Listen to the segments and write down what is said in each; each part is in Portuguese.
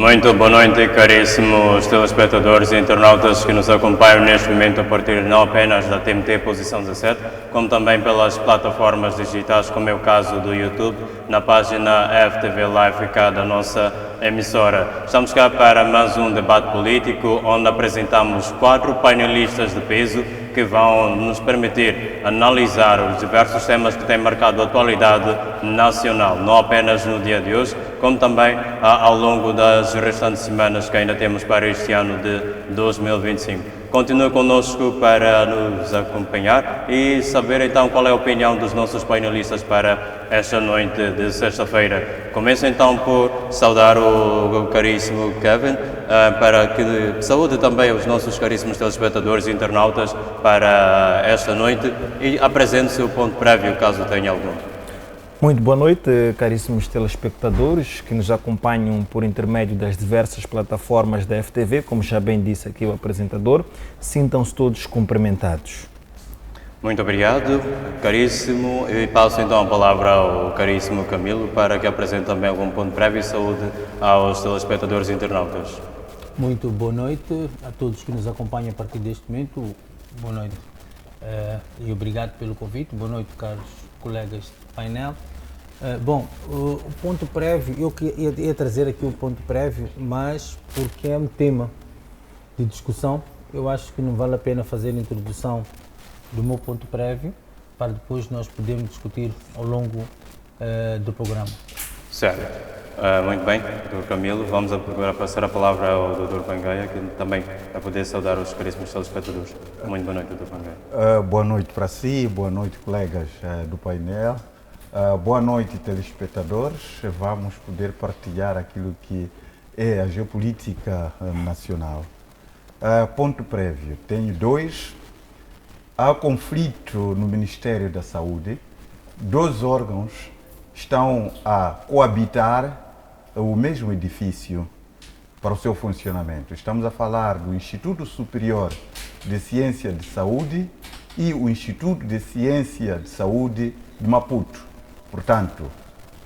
Muito boa noite, caríssimos telespectadores e internautas que nos acompanham neste momento a partir não apenas da TMT Posição 17, como também pelas plataformas digitais, como é o caso do YouTube, na página FTV Live cá da nossa emissora. Estamos cá para mais um debate político, onde apresentamos 4 painelistas de peso que vão nos permitir analisar os diversos temas que têm marcado a atualidade nacional, não apenas no dia de hoje, como também ao longo das restantes semanas que ainda temos para este ano de 2025. Continue connosco para nos acompanhar e saber então qual é a opinião dos nossos painelistas para esta noite de sexta-feira. Começo então por saudar o caríssimo Kevin, para que saúde também os nossos caríssimos telespectadores e internautas para esta noite e apresente o seu ponto prévio, caso tenha algum. Muito boa noite, caríssimos telespectadores que nos acompanham por intermédio das diversas plataformas da FTV, como já bem disse aqui o apresentador. Sintam-se todos cumprimentados. Muito obrigado, caríssimo, e passo então a palavra ao caríssimo Camilo para que apresente também algum ponto prévio e saúde aos telespectadores e internautas. Muito boa noite a todos que nos acompanham a partir deste momento. Boa noite e obrigado pelo convite. Boa noite, caros colegas do painel. Bom, o ponto prévio, eu ia trazer aqui o ponto prévio, mas porque é um tema de discussão, eu acho que não vale a pena fazer a introdução do meu ponto prévio para depois nós podermos discutir ao longo do programa. Certo. Muito bem, Dr. Camilo. Vamos agora passar a palavra ao Dr. Pangaia, que também vai poder saudar os caríssimos telespectadores. Muito boa noite, Dr. Pangaia. Boa noite para si, boa noite, colegas do painel. Boa noite, telespectadores. Vamos poder partilhar aquilo que é a geopolítica nacional. Ponto prévio. Tenho 2. Há conflito no Ministério da Saúde. 2 órgãos estão a coabitar o mesmo edifício para o seu funcionamento. Estamos a falar do Instituto Superior de Ciência de Saúde e o Instituto de Ciência de Saúde de Maputo. Portanto,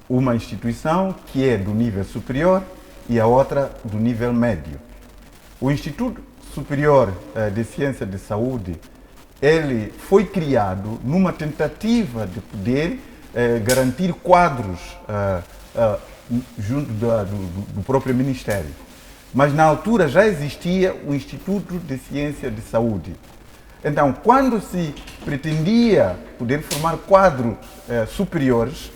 uma instituição que é do nível superior e a outra do nível médio. O Instituto Superior de Ciência de Saúde, ele foi criado numa tentativa de poder garantir quadros junto do próprio Ministério. Mas na altura já existia o Instituto de Ciência de Saúde. Então, quando se pretendia poder formar quadros superiores,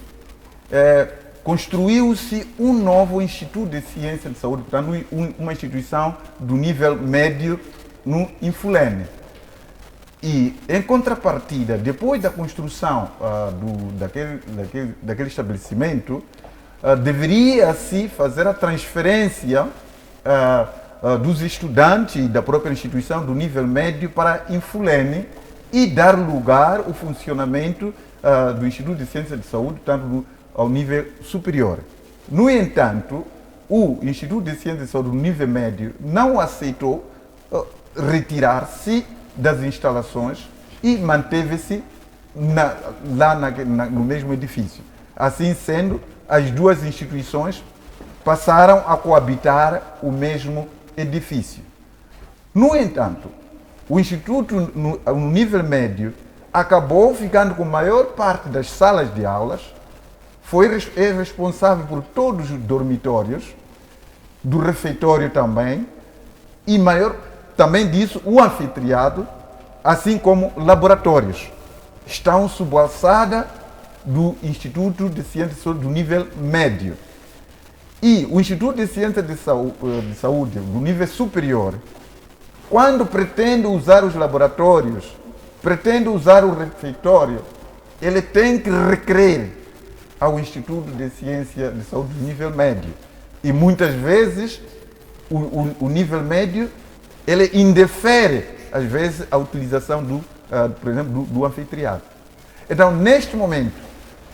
construiu-se um novo Instituto de Ciência de Saúde, portanto, uma instituição do nível médio no Infulene. E, em contrapartida, depois da construção daquele estabelecimento, deveria-se fazer a transferência dos estudantes da própria instituição do nível médio para Infulene e dar lugar ao funcionamento do Instituto de Ciência de Saúde, tanto ao nível superior. No entanto, o Instituto de Ciência de Saúde do nível médio não aceitou retirar-se das instalações e manteve-se lá no mesmo edifício. Assim sendo, as 2 instituições passaram a coabitar o mesmo edifício. No entanto, o Instituto no nível médio acabou ficando com a maior parte das salas de aulas, é responsável por todos os dormitórios, do refeitório também, e também disso, o anfitriado, assim como laboratórios, estão sob a alçada do Instituto de Ciência de Saúde do nível médio. E o Instituto de Ciência de Saúde do nível superior, quando pretende usar os laboratórios, pretende usar o refeitório, ele tem que requerer ao Instituto de Ciência de Saúde do nível médio. E muitas vezes o nível médio ele indefere, às vezes, a utilização, por exemplo, do anfitriado. Então, neste momento,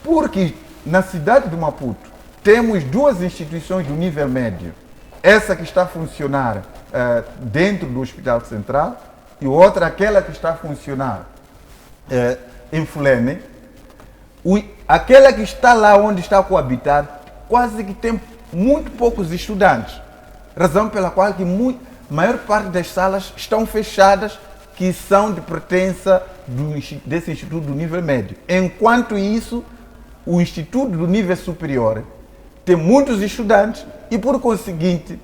porque na cidade de Maputo temos 2 instituições do nível médio, essa que está a funcionar dentro do Hospital Central e outra, aquela que está a funcionar em Fulene, aquela que está lá onde está a coabitar, quase que tem muito poucos estudantes. razão pela qual que a maior parte das salas estão fechadas, que são de pertença desse instituto do nível médio. Enquanto isso, o instituto do nível superior tem muitos estudantes e, por conseguinte,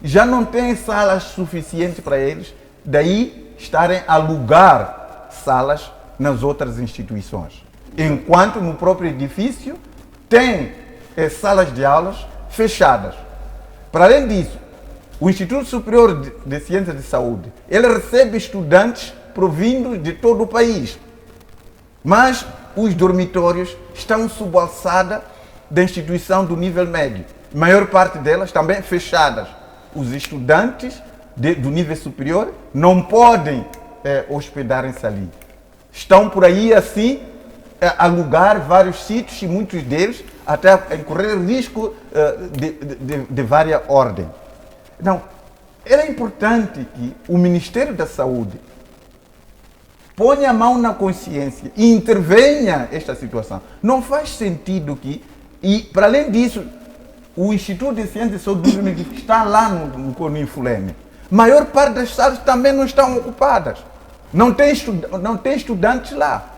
já não tem salas suficientes para eles, daí estarem a alugar salas nas outras instituições. Enquanto no próprio edifício tem salas de aulas fechadas. Para além disso, o Instituto Superior de Ciências de Saúde, ele recebe estudantes provindos de todo o país, mas os dormitórios estão sob alçada da instituição do nível médio. A maior parte delas também fechadas. Os estudantes do nível superior não podem hospedar-se ali. Estão por aí assim a alugar vários sítios e muitos deles até a correr risco de várias ordens. Então, era importante que o Ministério da Saúde ponha a mão na consciência e intervenha esta situação. Não faz sentido que, e para além disso, o Instituto de Ciências de Saúde que está lá no Infulene, a maior parte das salas também não estão ocupadas. Não tem estudantes lá.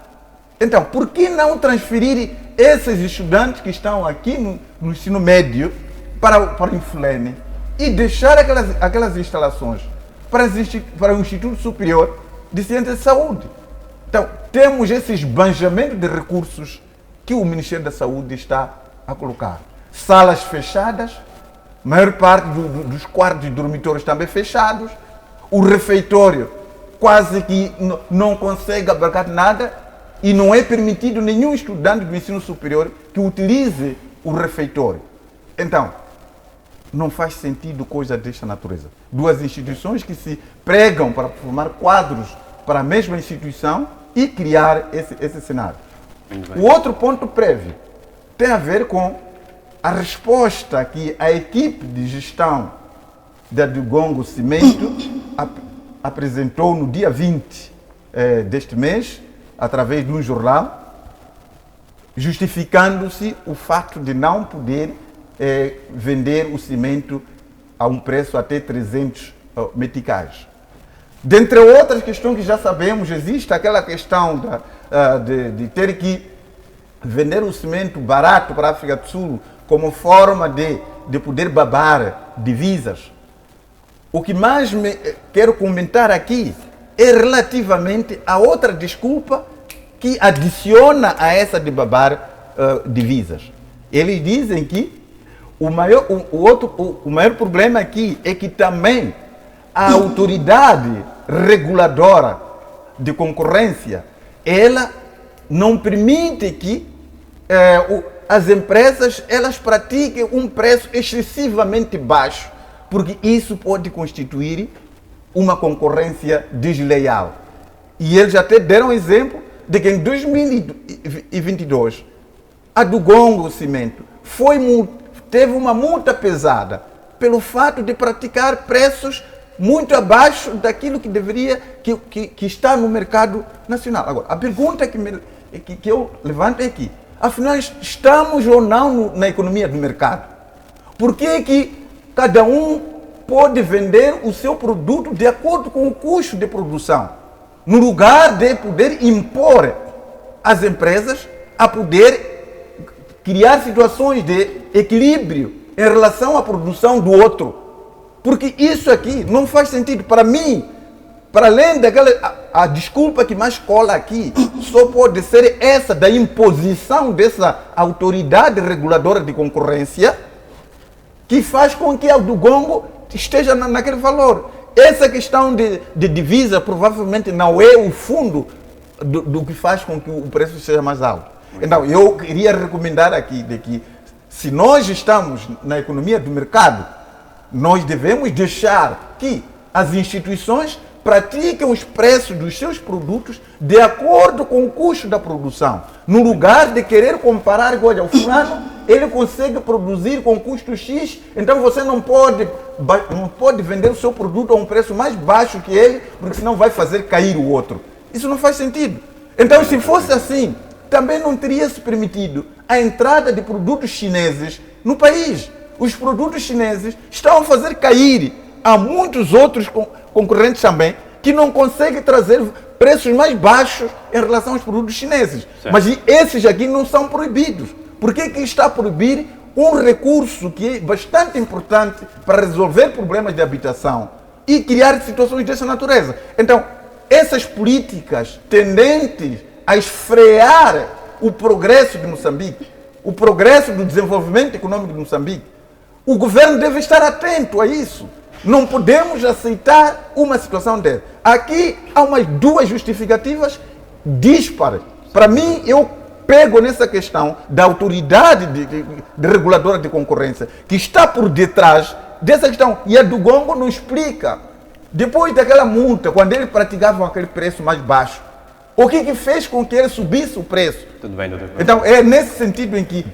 Então, por que não transferir esses estudantes que estão aqui no ensino médio para o Infulene e deixar aquelas instalações para o Instituto Superior de Ciências de Saúde? Então, temos esse esbanjamento de recursos que o Ministério da Saúde está a colocar. Salas fechadas, a maior parte dos quartos de dormitórios também fechados, o refeitório quase que não consegue abarcar nada e não é permitido nenhum estudante do ensino superior que utilize o refeitório. Então, não faz sentido coisa desta natureza. Duas instituições que se pregam para formar quadros para a mesma instituição e criar esse cenário. O outro ponto prévio tem a ver com a resposta que a equipe de gestão da Dugongo Cimento apresentou no dia 20 deste mês, através de um jornal, justificando-se o fato de não poder vender o cimento a um preço até 300 meticais. Dentre outras questões que já sabemos, existe aquela questão de ter que vender o cimento barato para a África do Sul como forma de poder babar divisas. O que mais quero comentar aqui é relativamente a outra desculpa que adiciona a essa de babar divisas. Eles dizem que o maior problema aqui é que também a autoridade reguladora de concorrência, ela não permite que as empresas elas pratiquem um preço excessivamente baixo, porque isso pode constituir uma concorrência desleal. E eles até deram exemplo de que em 2022 a Dugongo Cimento teve uma multa pesada pelo fato de praticar preços muito abaixo daquilo que deveria, que está no mercado nacional. Agora, a pergunta que eu levanto é aqui, afinal, estamos ou não na economia do mercado? Por que cada um pode vender o seu produto de acordo com o custo de produção, no lugar de poder impor às empresas a poder criar situações de equilíbrio em relação à produção do outro? Porque isso aqui não faz sentido para mim. Para além daquela, a desculpa que mais cola aqui, só pode ser essa da imposição dessa autoridade reguladora de concorrência, que faz com que a Dugongo esteja naquele valor. Essa questão de divisa provavelmente não é o fundo do que faz com que o preço seja mais alto. Então, eu queria recomendar aqui de que, se nós estamos na economia do mercado, nós devemos deixar que as instituições pratiquem os preços dos seus produtos de acordo com o custo da produção. No lugar de querer comparar, olha, o fulano, ele consegue produzir com custo X, então você não pode vender o seu produto a um preço mais baixo que ele, porque senão vai fazer cair o outro. Isso não faz sentido. Então, se fosse assim, também não teria se permitido a entrada de produtos chineses no país. os produtos chineses estão a fazer cair a muitos outros concorrentes também, que não conseguem trazer preços mais baixos em relação aos produtos chineses. Certo. Mas esses aqui não são proibidos. Por que está a proibir um recurso que é bastante importante para resolver problemas de habitação e criar situações dessa natureza? Então, essas políticas tendentes a esfrear o progresso de Moçambique, o progresso do desenvolvimento econômico de Moçambique, o governo deve estar atento a isso. Não podemos aceitar uma situação dessa. Aqui há umas duas justificativas díspares. Para mim, eu pego nessa questão da autoridade de reguladora de concorrência, que está por detrás dessa questão. E a do Gongo não explica. Depois daquela multa, quando eles praticavam aquele preço mais baixo, o que fez com que ele subisse o preço? Tudo bem, doutor. Então, é nesse sentido em que,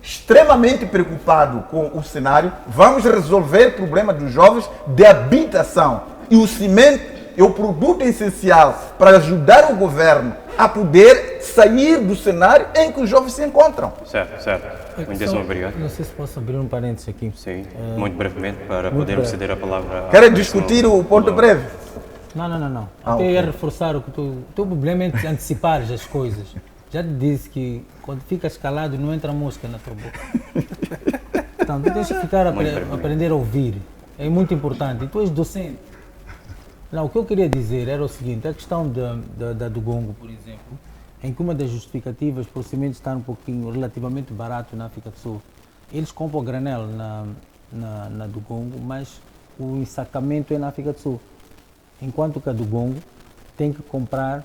extremamente preocupado com o cenário, vamos resolver o problema dos jovens de habitação. E o cimento é o produto essencial para ajudar o governo a poder sair do cenário em que os jovens se encontram. Certo, certo. Muitíssimo obrigado. Não sei se posso abrir um parênteses aqui. Sim, muito brevemente, para podermos ceder a palavra. Querem discutir o ponto breve? Não. Ah, Até ok. ia reforçar o o teu problema é antecipar as coisas. Já te disse que quando ficas calado não entra mosca na tua boca. Então, tu tens que ficar aprender a ouvir. É muito importante. E tu és docente. Não, o que eu queria dizer era o seguinte, a questão do Gongo, por exemplo, em que uma das justificativas por o cimento estar um pouquinho relativamente barato na África do Sul. Eles compram granel na do Gongo, mas o ensacamento é na África do Sul. Enquanto que a do Gongo tem que comprar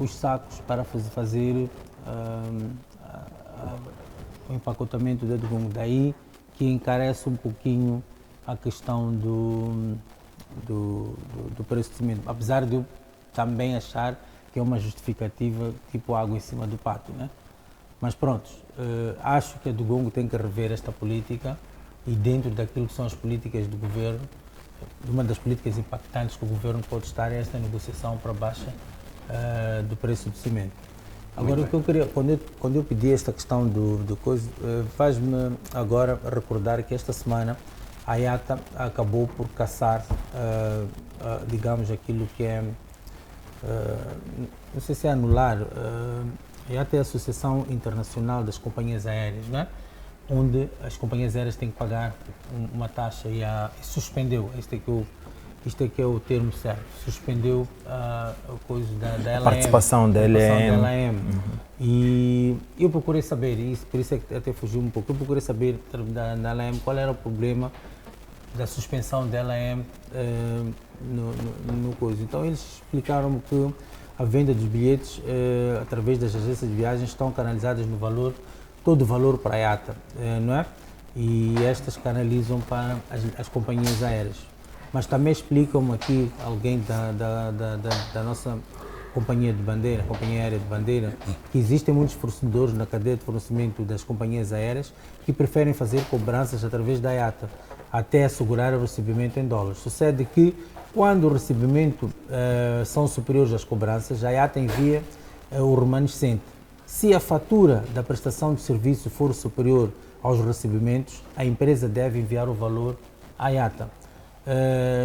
os sacos para fazer o empacotamento da do Gongo. Daí que encarece um pouquinho a questão do preço de cimento. Apesar de eu também achar que é uma justificativa tipo água em cima do pato, né? Mas pronto, acho que a do Gongo tem que rever esta política e dentro daquilo que são as políticas do governo, uma das políticas impactantes que o governo pode estar é esta negociação para baixa do preço do cimento. Agora, o que eu queria, quando eu pedi esta questão do coisa, faz-me agora recordar que esta semana a IATA acabou por caçar, digamos, aquilo que é, não sei se é anular, a IATA é a Associação Internacional das Companhias Aéreas, não é? Onde as companhias aéreas têm que pagar uma taxa e suspendeu, isto é que é o termo certo, suspendeu a coisa da LAM. Participação da LAM. E eu procurei saber, e por isso é que até fugiu um pouco, eu procurei saber da LAM qual era o problema da suspensão da LAM no coisa. Então eles explicaram que a venda dos bilhetes através das agências de viagens estão canalizadas no valor, todo o valor para a IATA, não é? E estas canalizam para as companhias aéreas. Mas também explicam aqui alguém da nossa companhia de bandeira, companhia aérea de bandeira, que existem muitos fornecedores na cadeia de fornecimento das companhias aéreas que preferem fazer cobranças através da IATA, até assegurar o recebimento em dólares. Sucede que quando o recebimento são superiores às cobranças, a IATA envia o remanescente. Se a fatura da prestação de serviço for superior aos recebimentos, a empresa deve enviar o valor à IATA.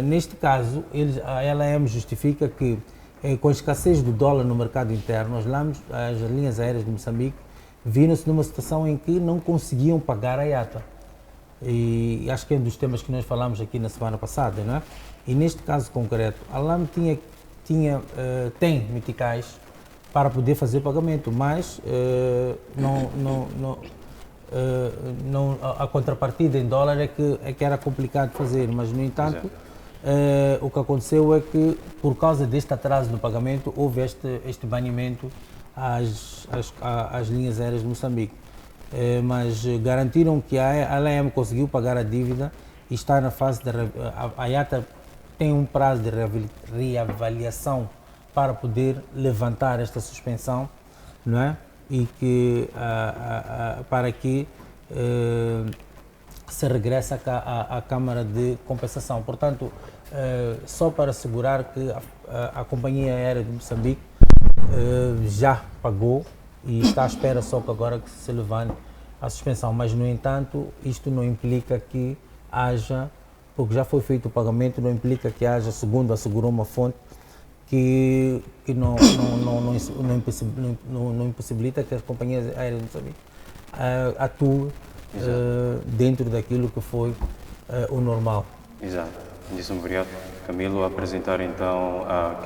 Neste caso, a LAM justifica que, com a escassez do dólar no mercado interno, as linhas aéreas de Moçambique viram-se numa situação em que não conseguiam pagar a IATA. E acho que é um dos temas que nós falámos aqui na semana passada, não é? E neste caso concreto, a LAM tem meticais para poder fazer pagamento, mas a contrapartida em dólar é que era complicado de fazer, mas no entanto o que aconteceu é que por causa deste atraso no pagamento houve este banimento às linhas aéreas de Moçambique, mas garantiram que a LAM conseguiu pagar a dívida e está na fase de a IATA tem um prazo de reavaliação para poder levantar esta suspensão, não é? E que para que se regresse à Câmara de Compensação. Portanto, só para assegurar que a Companhia Aérea de Moçambique já pagou e está à espera só que agora que se levante a suspensão, mas no entanto isto não implica que haja, porque já foi feito o pagamento, não implica que haja, segundo assegurou uma fonte, que não impossibilita que as companhias aéreas de Moçambique atuem dentro daquilo que foi o normal. Exato. Muitíssimo obrigado, Camilo, a apresentar então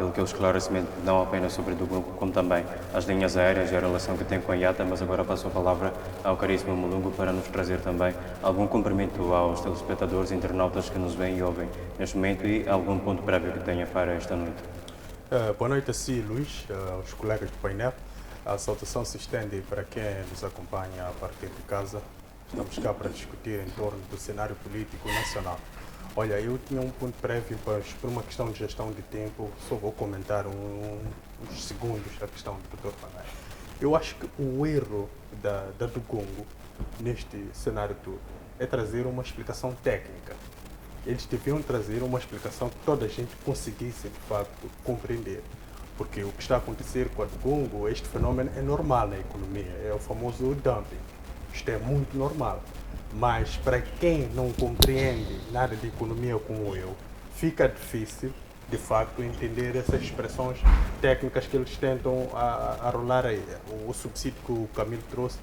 aquele esclarecimento não apenas sobre o Dugongo, como também as linhas aéreas e a relação que tem com a IATA, mas agora passo a palavra ao caríssimo Mulungu para nos trazer também algum cumprimento aos telespectadores e internautas que nos veem e ouvem neste momento e algum ponto prévio que tenha para esta noite. Boa noite a si, Luís, aos colegas do painel. A saudação se estende para quem nos acompanha a partir de casa. Estamos cá para discutir em torno do cenário político nacional. Olha, eu tinha um ponto prévio, mas por uma questão de gestão de tempo, só vou comentar uns segundos a questão do Dr. Panay. Eu acho que o erro da Dugongo neste cenário todo é trazer uma explicação técnica. Eles deviam trazer uma explicação que toda a gente conseguisse, de facto, compreender. Porque o que está a acontecer com a Dugongo, este fenômeno é normal na economia, é o famoso dumping. Isto é muito normal. Mas para quem não compreende nada de economia como eu, fica difícil, de facto, entender essas expressões técnicas que eles tentam rolar aí. O subsídio que o Camilo trouxe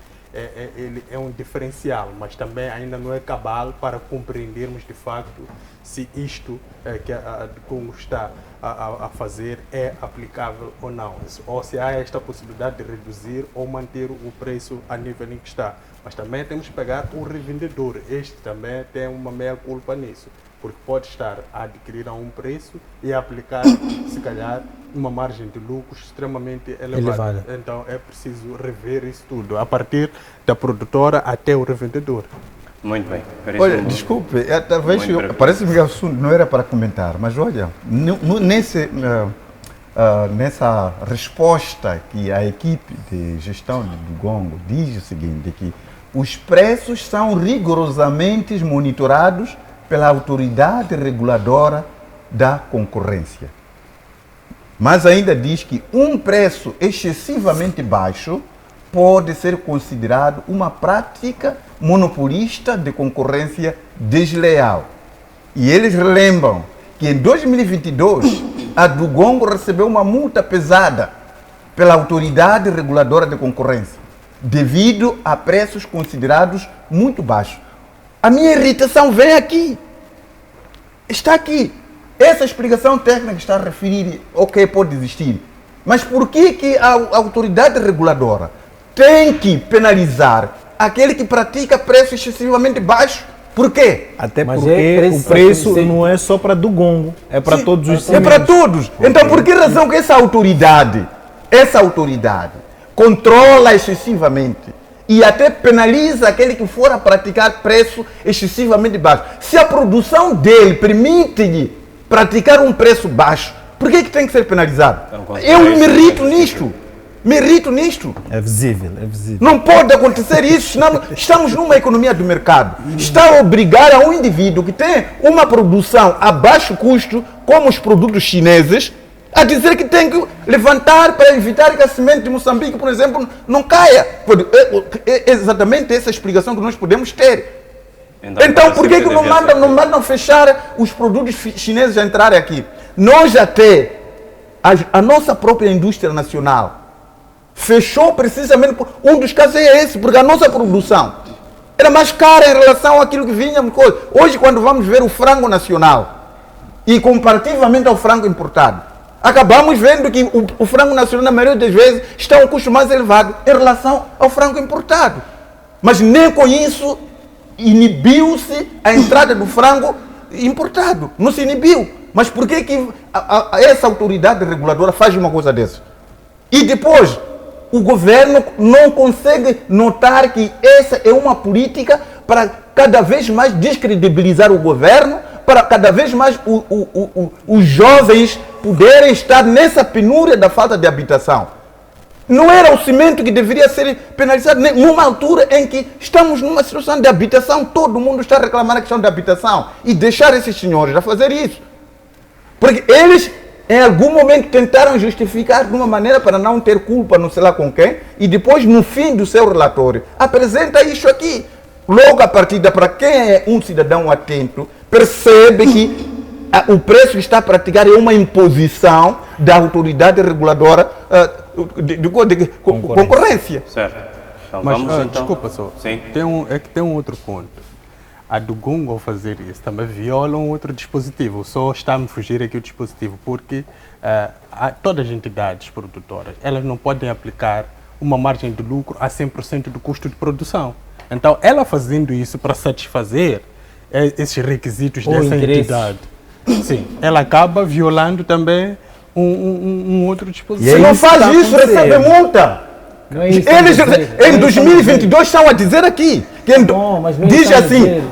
ele é um diferencial, mas também ainda não é cabal para compreendermos de facto se isto que a Dugongo está a fazer é aplicável ou não, ou se há esta possibilidade de reduzir ou manter o preço a nível em que está. Mas também temos que pegar o revendedor, este também tem uma meia-culpa nisso, porque pode estar a adquirir a um preço e a aplicar, se calhar, uma margem de lucros extremamente elevada. Então é preciso rever isso tudo, a partir da produtora até o revendedor. Muito bem. Olha, desculpe, talvez parece-me que o assunto não era para comentar, mas olha, nessa resposta que a equipe de gestão do Dugongo diz o seguinte, que os preços são rigorosamente monitorados pela autoridade reguladora da concorrência. Mas ainda diz que um preço excessivamente baixo pode ser considerado uma prática monopolista de concorrência desleal. E eles relembram que em 2022 a Dugongo recebeu uma multa pesada pela autoridade reguladora de concorrência, devido a preços considerados muito baixos. A minha irritação vem aqui. Está aqui. Essa explicação técnica está a referir, ok, pode existir. Mas por que a autoridade reguladora tem que penalizar aquele que pratica preço excessivamente baixo? Por quê? Até porque o preço não é só para Dugongo, é para todos os segmentos. É para todos. Então por que razão que essa autoridade controla excessivamente e até penaliza aquele que for a praticar preço excessivamente baixo? Se a produção dele permite-lhe praticar um preço baixo, por que tem que ser penalizado? Eu me irrito nisto. É visível, é visível. Não pode acontecer isso, senão estamos numa economia do mercado. Está a obrigar a um indivíduo que tem uma produção a baixo custo, como os produtos chineses, a dizer que tem que levantar para evitar que a semente de Moçambique, por exemplo, não caia. É exatamente essa explicação que nós podemos ter. Então por que não mandam fechar os produtos chineses a entrarem aqui? Nós até, a nossa própria indústria nacional, fechou precisamente por um dos casos é esse, porque a nossa produção era mais cara em relação àquilo que vinha. Hoje, quando vamos ver o frango nacional e comparativamente ao frango importado, acabamos vendo que o frango nacional, na maioria das vezes, está a um custo mais elevado em relação ao frango importado. Mas nem com isso inibiu-se a entrada do frango importado. Não se inibiu. Mas por que essa autoridade reguladora faz uma coisa dessa? E depois, o governo não consegue notar que essa é uma política para cada vez mais descredibilizar o governo, para cada vez mais os jovens poderem estar nessa penúria da falta de habitação. Não era o cimento que deveria ser penalizado numa altura em que estamos numa situação de habitação, todo mundo está a reclamar a questão da habitação e deixar esses senhores a fazer isso. Porque eles em algum momento tentaram justificar de uma maneira para não ter culpa, não sei lá com quem, e depois, no fim do seu relatório, apresenta isso aqui. Logo a partida, para quem é um cidadão atento, percebe que o preço que está a praticar é uma imposição da autoridade reguladora de concorrência. Certo. Então, Mas, vamos então. desculpa só, Sim. tem um outro ponto. A do Gongo, ao fazer isso, também viola um outro dispositivo. Só está a me fugir aqui o dispositivo, porque todas as entidades produtoras, elas não podem aplicar uma margem de lucro a 100% do custo de produção. Então, ela fazendo isso para satisfazer esses requisitos dessa entidade, sim, ela acaba violando também um outro dispositivo. Se não faz isso, recebe multa. Não é isso Eles, em não 2022, estão a dizer aqui. Que diz assim,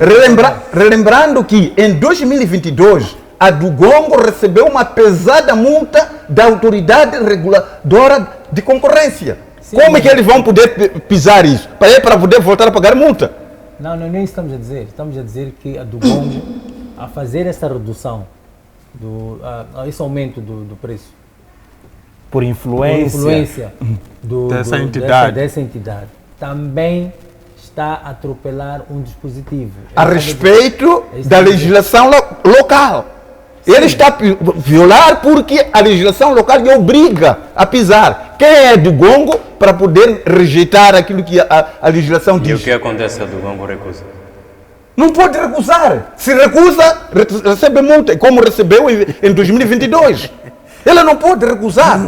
relembrando que em 2022, a do Gongo recebeu uma pesada multa da autoridade reguladora de concorrência. Sim, Como é que eles vão poder pisar isso? Para poder voltar a pagar multa? Não é isso que estamos a dizer. Estamos a dizer que a do Gongo, a fazer essa redução, esse aumento do preço, Por influência. Dessa entidade, também está a atropelar um dispositivo. A respeito da legislação local. Ele está a violar porque a legislação local lhe obriga a pisar. Quem é do Gongo para poder rejeitar aquilo que a legislação diz? E o que acontece se a do Gongo recusa? Não pode recusar. Se recusa, recebe multa, como recebeu em 2022. Ela não pode recusar.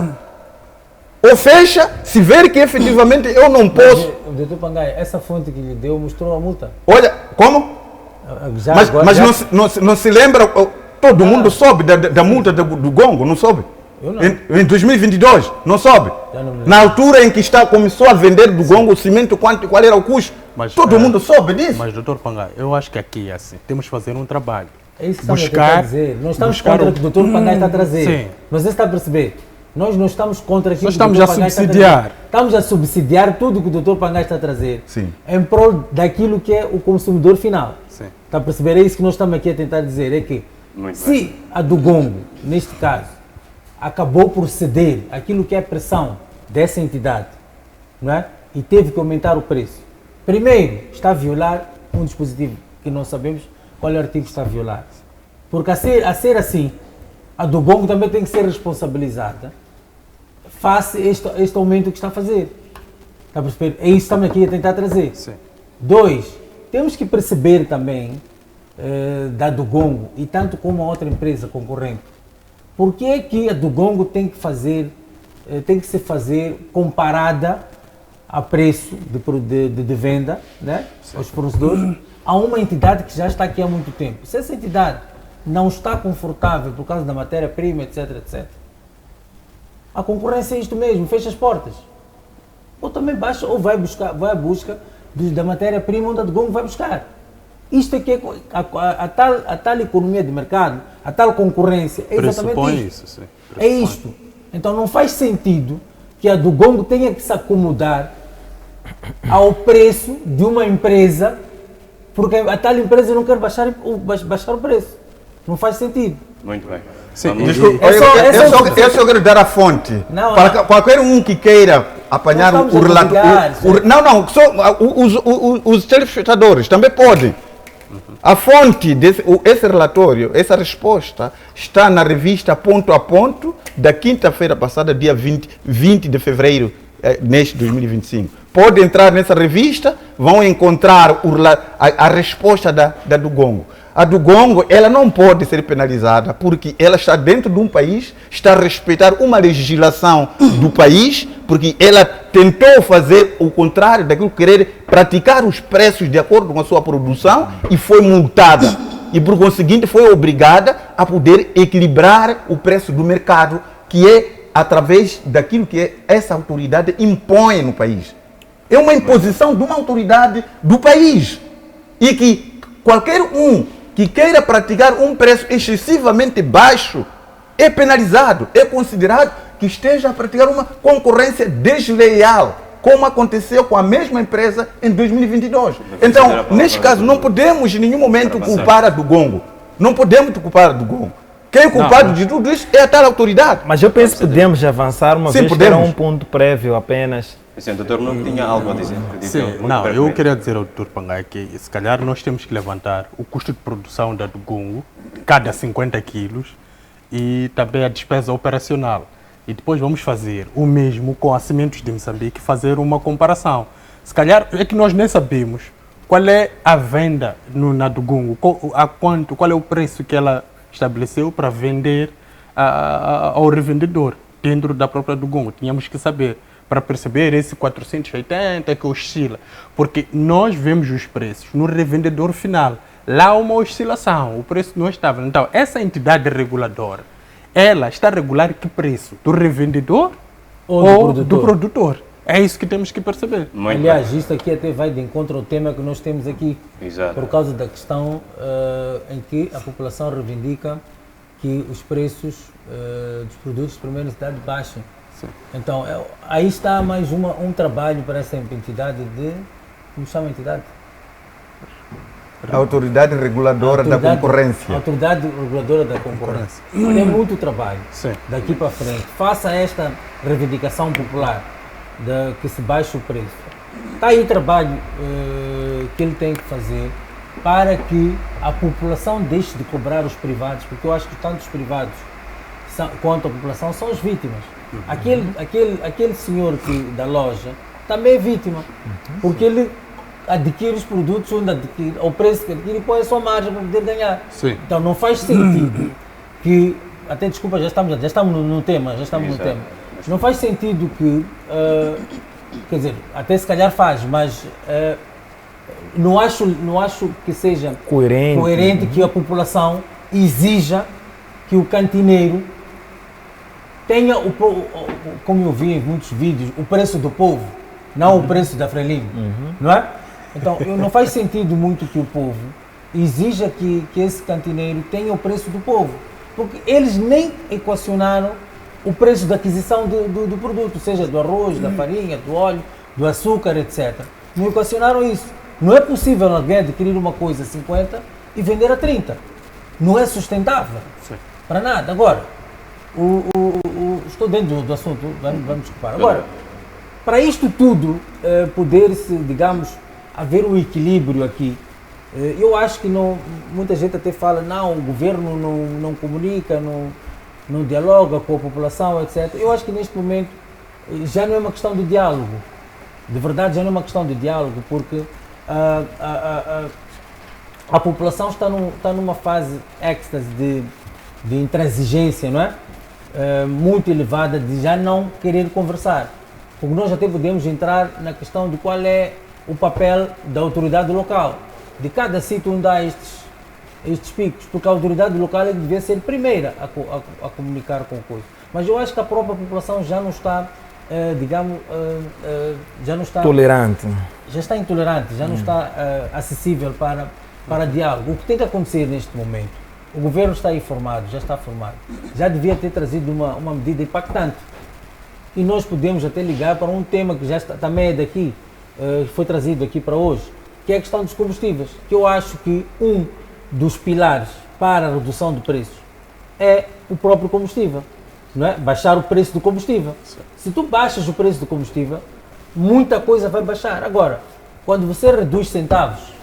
Ou fecha, se ver que efetivamente eu não posso. Doutor Pangai, essa fonte que lhe deu mostrou a multa. Olha, como? Não se lembra, todo mundo soube da multa do Gongo, não soube? Eu não. Em 2022, não soube? Na altura em que começou a vender do Gongo o cimento, qual era o custo? Todo mundo soube disso. Mas, doutor Pangai, eu acho que aqui é assim, temos que fazer um trabalho. É isso que estamos a dizer. Nós estamos contra o que o doutor Pangai está a trazer. Sim. Mas você está a perceber? Nós não estamos contra aquilo Nós que o estamos Dr. a Pangai está a subsidiar. trazer. Estamos a subsidiar tudo o que o doutor Pangai está a trazer. Sim. Em prol daquilo que é o consumidor final. Sim. Está a perceber? É isso que nós estamos aqui a tentar dizer. É que se a do Gongo, neste caso, acabou por ceder aquilo que é a pressão dessa entidade, não é? E teve que aumentar o preço. Primeiro, está a violar um dispositivo que não sabemos qual é o artigo que está a violar. Porque a ser assim, a do Gongo também tem que ser responsabilizada face este aumento que está a fazer. Está a perceber? É isso que estamos aqui a tentar trazer. Sim. 2, temos que perceber também da do Gongo, e tanto como a outra empresa concorrente, por que é que a do Gongo tem que se fazer comparada a preço de venda, né, aos fornecedores, a uma entidade que já está aqui há muito tempo. Se essa entidade não está confortável por causa da matéria-prima, etc, etc, a concorrência é isto mesmo, fecha as portas. Ou também baixa, ou vai à busca da matéria-prima onde a do Gongo vai buscar. Isto aqui é a tal economia de mercado, a tal concorrência, é exatamente isto. Isso, sim. É isto. Então não faz sentido que a do Gongo tenha que se acomodar ao preço de uma empresa, porque a tal empresa não quer baixar o preço. Não faz sentido. Muito bem. Sim. Desculpa, eu só quero dar a fonte. Não, para qualquer um que queira apanhar Nós o estamos a relatório. ligar, Só os telespectadores também podem. A fonte esse relatório, essa resposta, está na revista Ponto a Ponto, da quinta-feira passada, dia 20 de fevereiro neste 2025. Pode entrar nessa revista, vão encontrar a resposta da do Gongo. A do Gongo, ela não pode ser penalizada porque ela está dentro de um país, está a respeitar uma legislação do país, porque ela tentou fazer o contrário daquilo que querer praticar os preços de acordo com a sua produção e foi multada. E por conseguinte foi obrigada a poder equilibrar o preço do mercado, que é através daquilo que essa autoridade impõe no país. É uma imposição de uma autoridade do país. E que qualquer um que queira praticar um preço excessivamente baixo é penalizado, é considerado que esteja a praticar uma concorrência desleal, como aconteceu com a mesma empresa em 2022. Então, neste caso, não podemos em nenhum momento culpar a do Gongo. Não podemos culpar a do Gongo. Quem é culpado de tudo isso é a tal autoridade. Mas eu penso que podemos avançar uma Sim, vez que era podemos. um ponto prévio apenas. Sim, o doutor não tinha algo a dizer. acredito, Sim, muito não, eu brevemente. queria dizer ao Dr. Pangai que se calhar nós temos que levantar o custo de produção da Dugongo, cada 50 quilos, e também a despesa operacional. E depois vamos fazer o mesmo com a Sementes de Moçambique, fazer uma comparação. Se calhar é que nós nem sabemos qual é a venda na Dugongo, qual é o preço que ela estabeleceu para vender ao revendedor dentro da própria Dugongo. Tínhamos que saber, para perceber esse 480 que oscila, porque nós vemos os preços no revendedor final. Lá há uma oscilação, o preço não é estável. Então, essa entidade reguladora, ela está a regular que preço? Do revendedor ou do produtor? É isso que temos que perceber. Muito Aliás, isto aqui até vai de encontro ao tema que nós temos aqui, Exato. por causa da questão em que a população reivindica que os preços dos produtos de primeira necessidade baixem. Então, aí está mais um trabalho para essa entidade de... Como chama a entidade? A autoridade reguladora da concorrência. Autoridade reguladora da concorrência. Tem muito trabalho Sim. daqui para frente. Faça esta reivindicação popular de que se baixe o preço. Está aí trabalho que ele tem que fazer para que a população deixe de cobrar os privados, porque eu acho que tanto os privados quanto a população são as vítimas. Aquele senhor da loja também é vítima, porque ele adquire os produtos onde adquire, ao preço que adquire e põe a sua margem para poder ganhar. Sim. Então não faz sentido que, até desculpa, já estamos no tema, não faz sentido que, quer dizer, até se calhar faz, mas não acho que seja coerente que a população exija que o cantineiro tenha, como eu vi em muitos vídeos, o preço do povo, não o preço da Frelimo, não é? Então, não faz sentido muito que o povo exija que esse cantineiro tenha o preço do povo, porque eles nem equacionaram o preço da aquisição do produto, seja do arroz, da farinha, do óleo, do açúcar, etc. Não equacionaram isso. Não é possível alguém adquirir uma coisa a 50 e vender a 30. Não é sustentável. Sim. Para nada. Agora, estou dentro do assunto, vamos desculpar. Agora, para isto tudo poder-se, digamos, haver um equilíbrio aqui, eu acho que muita gente até fala, não, o governo não comunica, não dialoga com a população, etc. Eu acho que neste momento já não é uma questão de diálogo. De verdade, já não é uma questão de diálogo, porque a população está numa fase êxtase de intransigência, não é? Muito elevada, de já não querer conversar. Porque nós até podemos entrar na questão de qual é o papel da autoridade local, de cada sítio onde há estes picos, porque a autoridade local devia ser a primeira a comunicar com coisas. Mas eu acho que a própria população já não está, já não está... Tolerante. Já está intolerante, já não está acessível para diálogo. O que tem que acontecer neste momento? O governo está aí formado, já está formado. Já devia ter trazido uma medida impactante. E nós podemos até ligar para um tema que já está, também é daqui, foi trazido aqui para hoje, que é a questão dos combustíveis, que eu acho que um dos pilares para a redução de preços é o próprio combustível, não é? Baixar o preço do combustível. Se tu baixas o preço do combustível, muita coisa vai baixar. Agora, quando você reduz centavos,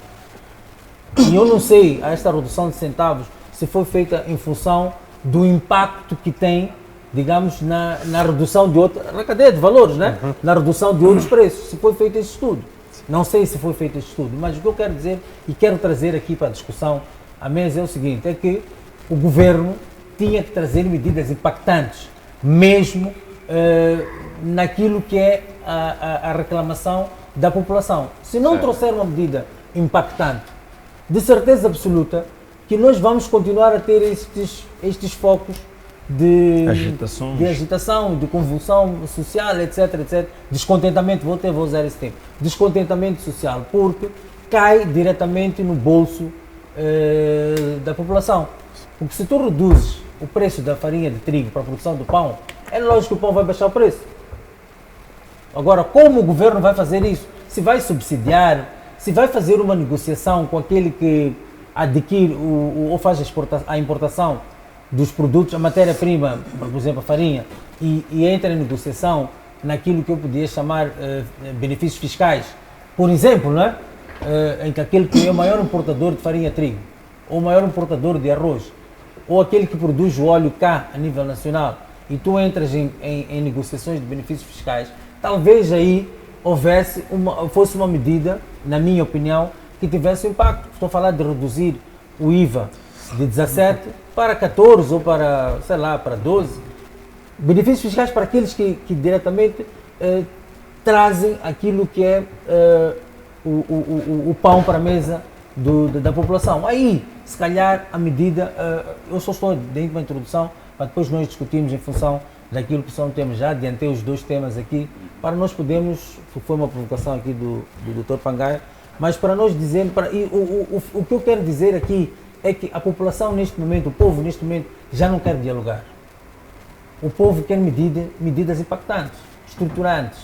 e eu não sei esta redução de centavos se foi feita em função do impacto que tem, digamos, na redução de na cadeia de valores, né? Na redução de outros preços, se foi feito esse estudo. Não sei se foi feito esse estudo, mas o que eu quero dizer e quero trazer aqui para a discussão à mesa é o seguinte, é que o governo tinha que trazer medidas impactantes, mesmo naquilo que é a reclamação da população. Se não trouxer uma medida impactante, de certeza absoluta que nós vamos continuar a ter estes focos de agitação, de convulsão social, etc, etc, descontentamento, vou usar esse termo, descontentamento social, porque cai diretamente no bolso da população. Porque se tu reduzes o preço da farinha de trigo para a produção do pão, é lógico que o pão vai baixar o preço. Agora, como o governo vai fazer isso? Se vai subsidiar, se vai fazer uma negociação com aquele que adquire ou faz a importação dos produtos, a matéria-prima, por exemplo, a farinha, e entra em negociação naquilo que eu podia chamar benefícios fiscais, por exemplo, não é? Em que aquele que é o maior importador de farinha de trigo, ou o maior importador de arroz, ou aquele que produz o óleo cá a nível nacional, e tu entras em negociações de benefícios fiscais, talvez aí fosse uma medida, na minha opinião, que tivesse impacto. Estou a falar de reduzir o IVA de 17 para 14 ou para, sei lá, para 12. Benefícios fiscais para aqueles que diretamente trazem aquilo que é o pão para a mesa da população. Aí, se calhar, a medida, eu só estou dentro de uma introdução, para depois nós discutirmos em função daquilo que são temas. Já adiantei os dois temas aqui, para nós podermos, foi uma provocação aqui do Dr. Pangaia, mas para nós dizer, o que eu quero dizer aqui é que a população neste momento, o povo neste momento, já não quer dialogar. O povo quer medidas impactantes, estruturantes.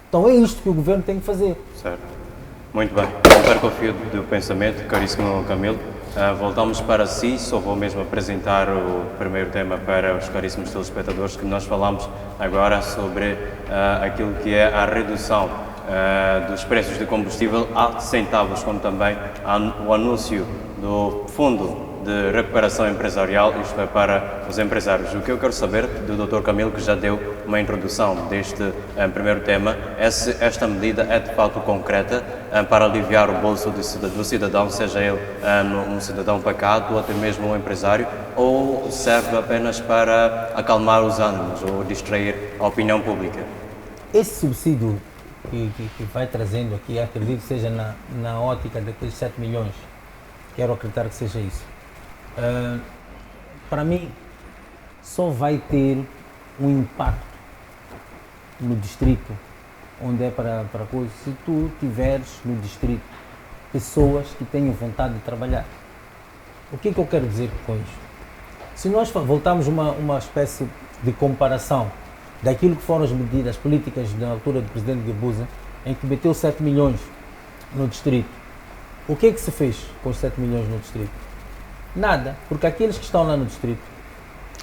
Então é isto que o governo tem que fazer. Certo. Muito bem. Não perca o fio do pensamento, caríssimo Camilo. Voltamos para si, só vou mesmo apresentar o primeiro tema para os caríssimos telespectadores, que nós falamos agora sobre aquilo que é a redução dos preços de combustível a centavos, como também o anúncio do Fundo de Recuperação Empresarial, isto é para os empresários. O que eu quero saber do Dr. Camilo, que já deu uma introdução deste primeiro tema, é se esta medida é de fato concreta para aliviar o bolso do cidadão, seja ele um cidadão pacato ou até mesmo um empresário, ou serve apenas para acalmar os ânimos ou distrair a opinião pública. Esse subsídio que vai trazendo aqui, acredito que seja na ótica daqueles 7 milhões, quero acreditar que seja isso. Para mim, só vai ter um impacto no distrito onde é para coisa, se tu tiveres no distrito pessoas que tenham vontade de trabalhar. O que eu quero dizer com isto? Se nós voltarmos uma espécie de comparação daquilo que foram as medidas políticas na altura do presidente Guebuza, em que meteu 7 milhões no distrito, o que se fez com os 7 milhões no distrito? Nada, porque aqueles que estão lá no distrito,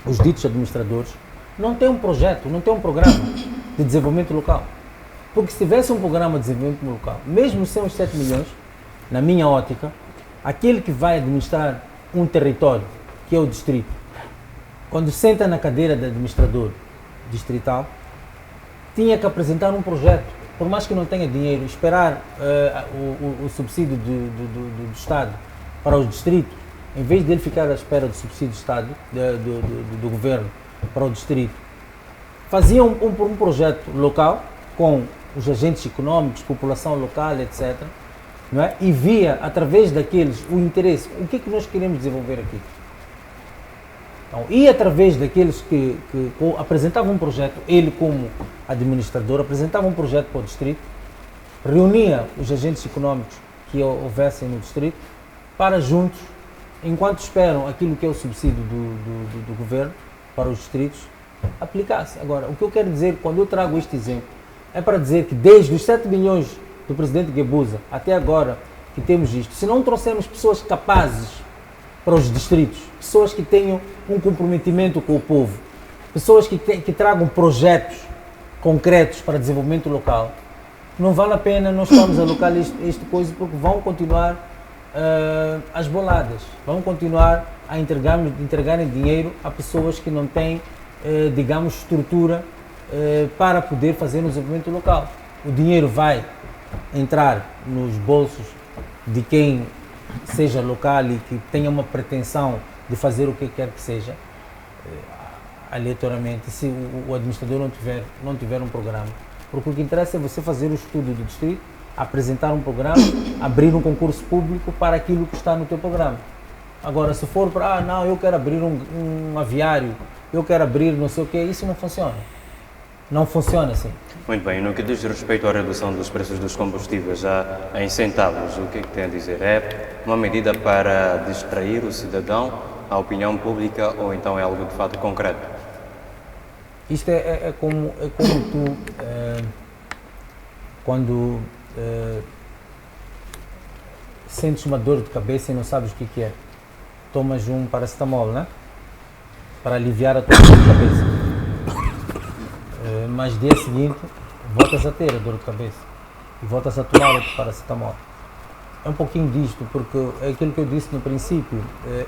os ditos administradores, não têm um projeto, não têm um programa de desenvolvimento local. Porque se tivesse um programa de desenvolvimento local, mesmo sem os 7 milhões, na minha ótica, aquele que vai administrar um território, que é o distrito, quando senta na cadeira de administrador distrital, tinha que apresentar um projeto, por mais que não tenha dinheiro, esperar o subsídio do Estado para os distritos, em vez dele ficar à espera do subsídio do Estado, do governo para o distrito, fazia um projeto local com os agentes econômicos, população local, etc. Não é? E via, através daqueles, o interesse, o que nós queremos desenvolver aqui. Então, e através daqueles que apresentavam um projeto, ele como administrador, apresentava um projeto para o distrito, reunia os agentes econômicos que houvessem no distrito, para juntos, enquanto esperam aquilo que é o subsídio do governo para os distritos, aplicasse. Agora, o que eu quero dizer, quando eu trago este exemplo, é para dizer que desde os 7 milhões do presidente Guebuza até agora que temos isto, se não trouxermos pessoas capazes para os distritos, pessoas que tenham um comprometimento com o povo, pessoas que tragam projetos concretos para desenvolvimento local, não vale a pena nós estamos a alocar este coisa, porque vão continuar as boladas, vão continuar a entregarem dinheiro a pessoas que não têm, digamos, estrutura para poder fazer o desenvolvimento local. O dinheiro vai entrar nos bolsos de quem seja local e que tenha uma pretensão de fazer o que quer que seja, aleatoriamente, se o administrador não tiver um programa. Porque o que interessa é você fazer o estudo do distrito, apresentar um programa, abrir um concurso público para aquilo que está no teu programa. Agora, se for para, não, eu quero abrir um aviário, eu quero abrir não sei o que, isso não funciona. Não funciona assim. Muito bem, no que diz respeito à redução dos preços dos combustíveis em centavos, o que é que tem a dizer? É uma medida para distrair o cidadão, a opinião pública, ou então é algo de fato concreto? Isto é como tu, quando sentes uma dor de cabeça e não sabes o que é, tomas um paracetamol, né? para aliviar a tua dor de cabeça. Mas dia seguinte voltas a ter a dor de cabeça e voltas a tomar outro paracetamol. É um pouquinho disto, porque é aquilo que eu disse no princípio,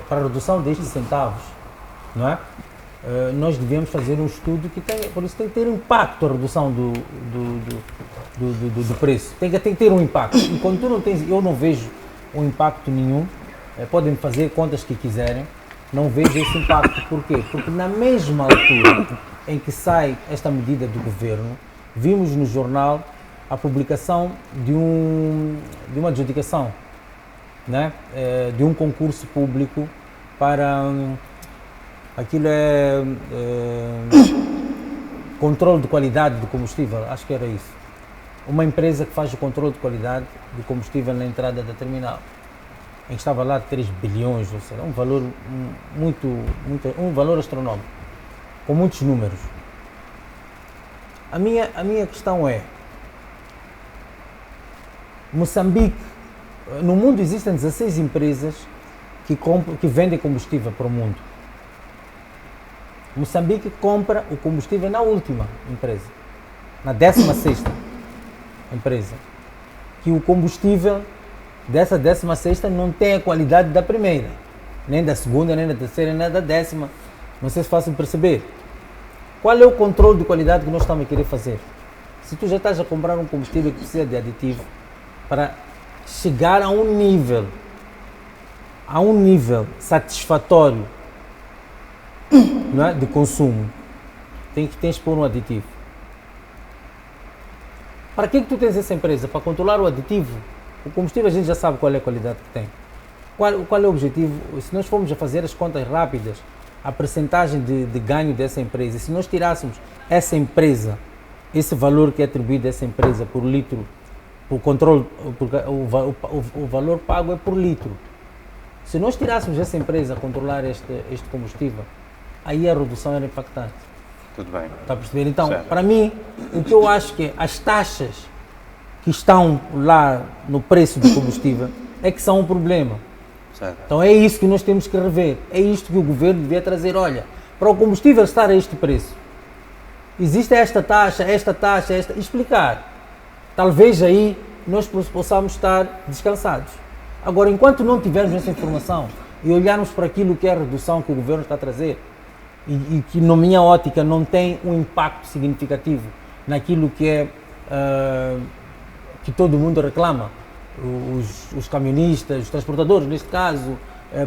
para a redução destes centavos, não é? Nós devemos fazer um estudo que tem, por isso tem que ter impacto a redução do preço, tem que ter um impacto, e quando tu não tens, eu não vejo um impacto nenhum, podem fazer contas que quiserem, não vejo esse impacto. Porquê? Porque na mesma altura em que sai esta medida do governo, vimos no jornal a publicação de uma adjudicação, né? De um concurso público para aquilo controle de qualidade do combustível, acho que era isso. Uma empresa que faz o controle de qualidade do combustível na entrada da terminal, em que estava lá 3 bilhões, ou seja, um valor um valor astronómico, com muitos números. A minha questão é, Moçambique, no mundo existem 16 empresas que vendem combustível para o mundo. Moçambique compra o combustível na última empresa, na 16ª empresa, que o combustível dessa 16ª não tem a qualidade da primeira, nem da segunda, nem da terceira, nem da 10ª. Não sei se fácil perceber. Qual é o controle de qualidade que nós estamos a querer fazer? Se tu já estás a comprar um combustível que precisa de aditivo para chegar a um nível satisfatório, não é, de consumo, tens que pôr um aditivo. Para que tu tens essa empresa? Para controlar o aditivo? O combustível a gente já sabe qual é a qualidade que tem. Qual é o objetivo? Se nós formos a fazer as contas rápidas, a percentagem de ganho dessa empresa, se nós tirássemos essa empresa, esse valor que é atribuído a essa empresa por litro, por controle, porque o valor pago é por litro. Se nós tirássemos essa empresa a controlar este combustível, aí a redução era impactante. Tudo bem. Está a perceber? Então, Certo. para mim, o que eu acho que as taxas que estão lá no preço do combustível é que são um problema. Certo. Então é isso que nós temos que rever. É isto que o governo devia trazer. Olha, para o combustível estar a este preço, existe esta taxa, explicar. Talvez aí nós possamos estar descansados. Agora, enquanto não tivermos essa informação e olharmos para aquilo que é a redução que o governo está a trazer e que, na minha ótica, não tem um impacto significativo naquilo que é que todo mundo reclama, os camionistas, os transportadores, neste caso,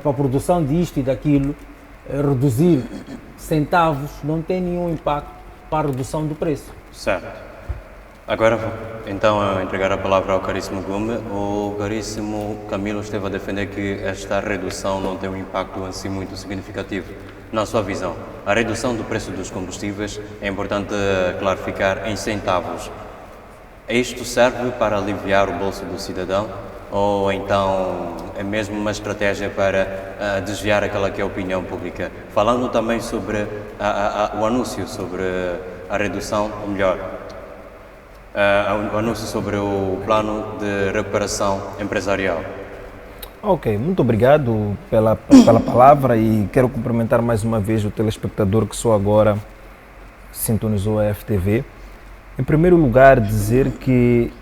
para a produção disto e daquilo, reduzir centavos não tem nenhum impacto para a redução do preço. Certo. Agora vou então entregar a palavra ao caríssimo Gume. O caríssimo Camilo esteve a defender que esta redução não tem um impacto em si muito significativo. Na sua visão, a redução do preço dos combustíveis, é importante clarificar, em centavos. Isto serve para aliviar o bolso do cidadão ou então é mesmo uma estratégia para desviar aquela que é a opinião pública? Falando também sobre o anúncio sobre a redução, ou melhor, o anúncio sobre o plano de recuperação empresarial. Ok, muito obrigado pela palavra e quero cumprimentar mais uma vez o telespectador que só agora sintonizou a FTV. Em primeiro lugar, dizer que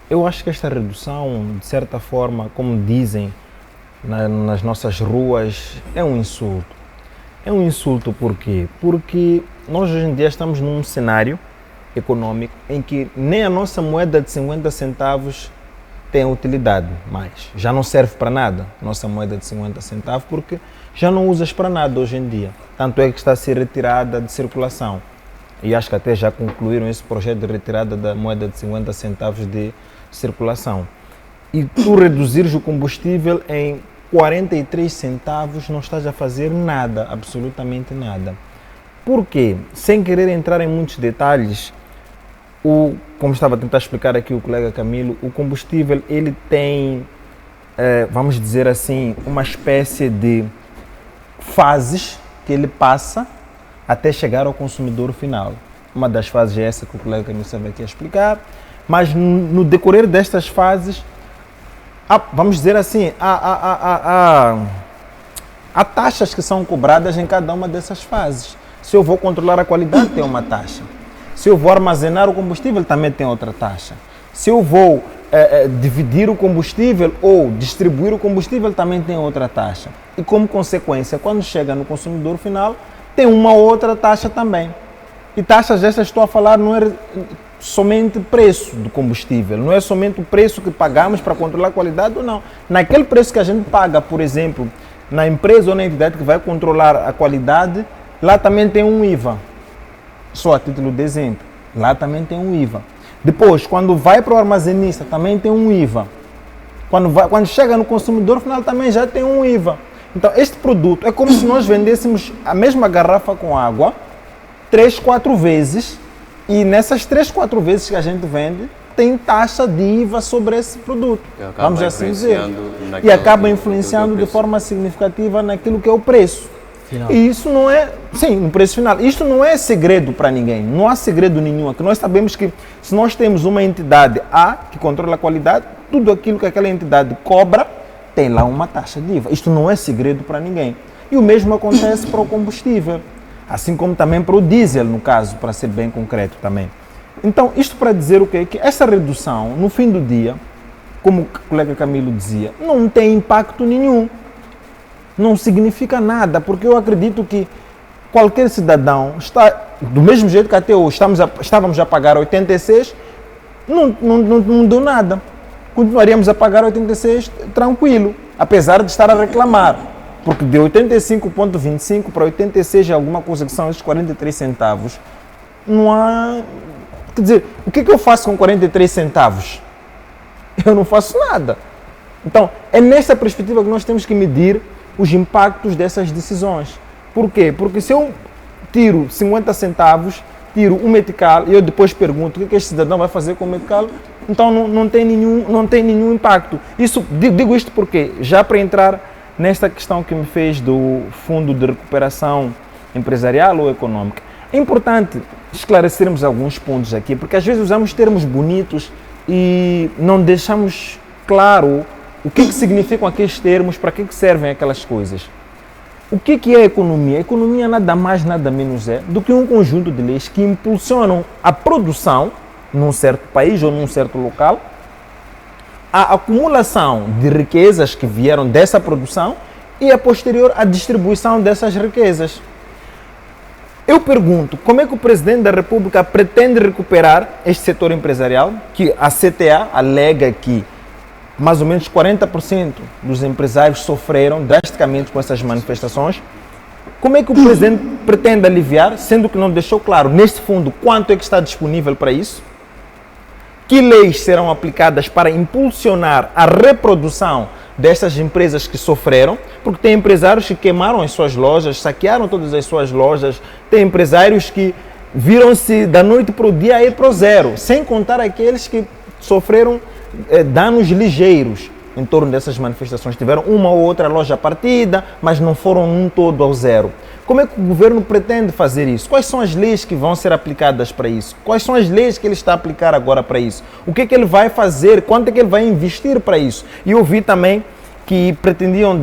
eu acho que esta redução, de certa forma, como dizem nas nossas ruas, é um insulto. É um insulto por quê? Porque nós hoje em dia estamos num cenário econômico em que nem a nossa moeda de 50 centavos tem utilidade mais. Já não serve para nada, nossa moeda de 50 centavos, porque já não usas para nada hoje em dia. Tanto é que está a ser retirada de circulação. E acho que até já concluíram esse projeto de retirada da moeda de 50 centavos de circulação. E tu reduzires o combustível em 43 centavos, não estás a fazer nada, absolutamente nada. Por quê? Sem querer entrar em muitos detalhes, como estava a tentar explicar aqui o colega Camilo, o combustível ele tem, vamos dizer assim, uma espécie de fases que ele passa até chegar ao consumidor final. Uma das fases é essa que o colega Camilo estava aqui a explicar, mas no decorrer destas fases, vamos dizer assim, Há taxas que são cobradas em cada uma dessas fases. Se eu vou controlar a qualidade, tem uma taxa. Se eu vou armazenar o combustível, também tem outra taxa. Se eu vou dividir o combustível ou distribuir o combustível, também tem outra taxa. E como consequência, quando chega no consumidor final, tem uma outra taxa também. E taxas essas estou a falar não é somente preço do combustível, não é somente o preço que pagamos para controlar a qualidade ou não. Naquele preço que a gente paga, por exemplo, na empresa ou na entidade que vai controlar a qualidade, lá também tem um IVA. Só a título de exemplo, lá também tem um IVA. Depois, quando vai para o armazenista, também tem um IVA. Quando chega no consumidor final, também já tem um IVA. Então, este produto é como se nós vendêssemos a mesma garrafa com água 3, 4 vezes, e nessas 3, 4 vezes que a gente vende, tem taxa de IVA sobre esse produto. Vamos assim dizer. E acaba influenciando de forma significativa naquilo que é o preço. Final. E isso não é, sim, no preço final. Isto não é segredo para ninguém. Não há segredo nenhum aqui. Nós sabemos que se nós temos uma entidade A que controla a qualidade, tudo aquilo que aquela entidade cobra tem lá uma taxa de IVA. Isto não é segredo para ninguém. E o mesmo acontece para o combustível. Assim como também para o diesel, no caso, para ser bem concreto também. Então, isto para dizer o quê? Que essa redução, no fim do dia, como o colega Camilo dizia, não tem impacto nenhum. Não significa nada, porque eu acredito que qualquer cidadão está, do mesmo jeito que até hoje estávamos a pagar 86, não deu nada. Continuaríamos a pagar 86 tranquilo, apesar de estar a reclamar. Porque de 85,25 para 86 é alguma coisa que são esses 43 centavos. Não há... Quer dizer, o que eu faço com 43 centavos? Eu não faço nada. Então, é nessa perspectiva que nós temos que medir os impactos dessas decisões. Por quê? Porque se eu tiro 50 centavos, tiro um metical e eu depois pergunto o que este cidadão vai fazer com o metical, então não tem nenhum impacto. Digo isto porque, já para entrar nesta questão que me fez do Fundo de Recuperação Empresarial ou Econômica, é importante esclarecermos alguns pontos aqui, porque às vezes usamos termos bonitos e não deixamos claro o que significam aqueles termos, para que servem aquelas coisas. O que é a economia? A economia nada mais, nada menos é do que um conjunto de leis que impulsionam a produção num certo país ou num certo local, a acumulação de riquezas que vieram dessa produção e a posterior a distribuição dessas riquezas. Eu pergunto, como é que o Presidente da República pretende recuperar este setor empresarial, que a CTA alega que mais ou menos 40% dos empresários sofreram drasticamente com essas manifestações? Como é que o Presidente pretende aliviar, sendo que não deixou claro neste fundo quanto é que está disponível para isso? Que leis serão aplicadas para impulsionar a reprodução dessas empresas que sofreram? Porque tem empresários que queimaram as suas lojas, saquearam todas as suas lojas, tem empresários que viram-se da noite para o dia a ir para o zero, sem contar aqueles que sofreram danos ligeiros em torno dessas manifestações. Tiveram uma ou outra loja partida, mas não foram um todo ao zero. Como é que o governo pretende fazer isso? Quais são as leis que vão ser aplicadas para isso? Quais são as leis que ele está a aplicar agora para isso? O que é que ele vai fazer? Quanto é que ele vai investir para isso? E eu vi também que pretendiam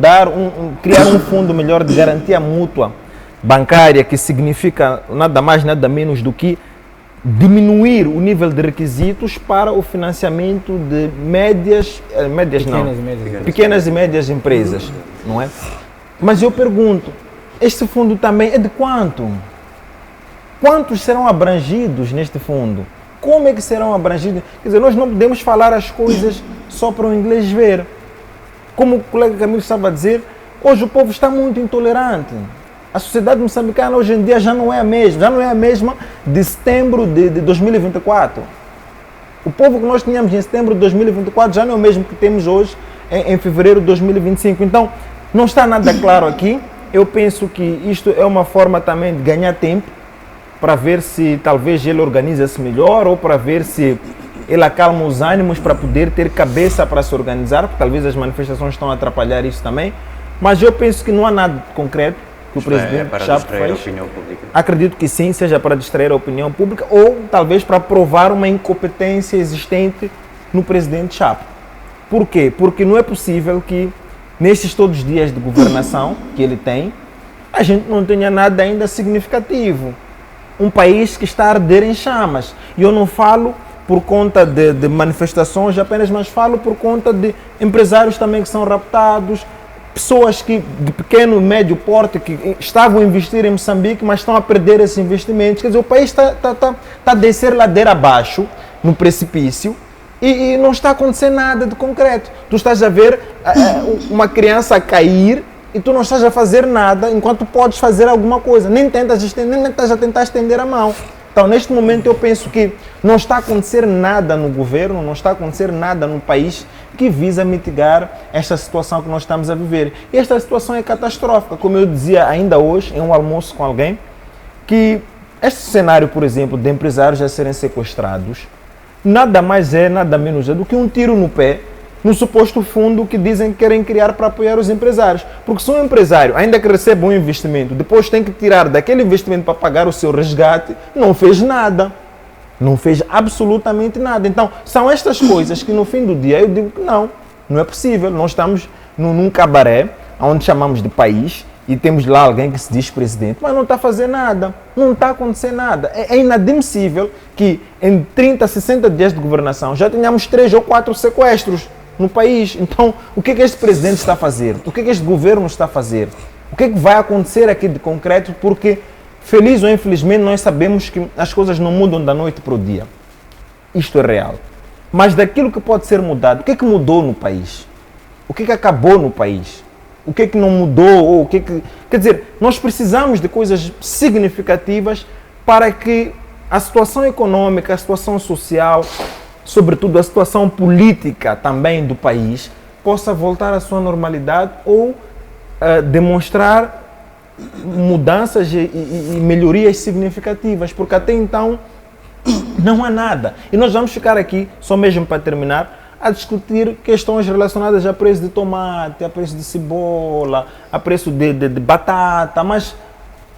criar um fundo melhor de garantia mútua bancária, que significa nada mais, nada menos do que diminuir o nível de requisitos para o financiamento de pequenas e médias empresas, não é? Mas eu pergunto, este fundo também é de quanto? Quantos serão abrangidos neste fundo? Como é que serão abrangidos? Quer dizer, nós não podemos falar as coisas só para o inglês ver. Como o colega Camilo estava a dizer, hoje o povo está muito intolerante. A sociedade moçambicana hoje em dia já não é a mesma de setembro de 2024. O povo que nós tínhamos em setembro de 2024 já não é o mesmo que temos hoje em fevereiro de 2025. Então, não está nada claro aqui. Eu penso que isto é uma forma também de ganhar tempo para ver se talvez ele organiza-se melhor ou para ver se ele acalma os ânimos para poder ter cabeça para se organizar, porque talvez as manifestações estão a atrapalhar isso também. Mas eu penso que não há nada de concreto que o presidente Chapo fez. Acredito que sim, seja para distrair a opinião pública ou talvez para provar uma incompetência existente no presidente Chapo. Por quê? Porque não é possível que nesses todos os dias de governação que ele tem, a gente não tenha nada ainda significativo. Um país que está a arder em chamas. E eu não falo por conta de manifestações apenas, mas falo por conta de empresários também que são raptados, pessoas que, de pequeno e médio porte que estavam a investir em Moçambique, mas estão a perder esses investimentos. Quer dizer, o país está a descer ladeira abaixo, no precipício, e não está a acontecer nada de concreto. Tu estás a ver uma criança a cair e tu não estás a fazer nada enquanto podes fazer alguma coisa. Nem estás a tentar estender a mão. Então, neste momento, eu penso que não está a acontecer nada no governo, não está a acontecer nada no país que visa mitigar esta situação que nós estamos a viver. E esta situação é catastrófica. Como eu dizia ainda hoje, em um almoço com alguém, que este cenário, por exemplo, de empresários a serem sequestrados, nada mais é, nada menos é do que um tiro no pé no suposto fundo que dizem que querem criar para apoiar os empresários. Porque se um empresário, ainda que receba um investimento, depois tem que tirar daquele investimento para pagar o seu resgate, não fez nada. Não fez absolutamente nada. Então, são estas coisas que no fim do dia eu digo que não é possível. Nós estamos num cabaré, onde chamamos de país, e temos lá alguém que se diz presidente, mas não está a fazer nada, não está a acontecer nada. É inadmissível que em 30, 60 dias de governação já tenhamos 3 ou 4 sequestros no país. Então, o que é que este presidente está a fazer? O que é que este governo está a fazer? O que é que vai acontecer aqui de concreto? Porque, feliz ou infelizmente, nós sabemos que as coisas não mudam da noite para o dia. Isto é real. Mas daquilo que pode ser mudado, o que é que mudou no país? O que é que acabou no país? O que é que não mudou? Ou o que é que... Quer dizer, nós precisamos de coisas significativas para que a situação econômica, a situação social, sobretudo a situação política também do país, possa voltar à sua normalidade ou demonstrar mudanças e melhorias significativas, porque até então não há nada. E nós vamos ficar aqui, só mesmo para terminar, a discutir questões relacionadas a preço de tomate, a preço de cebola, a preço de batata, mas,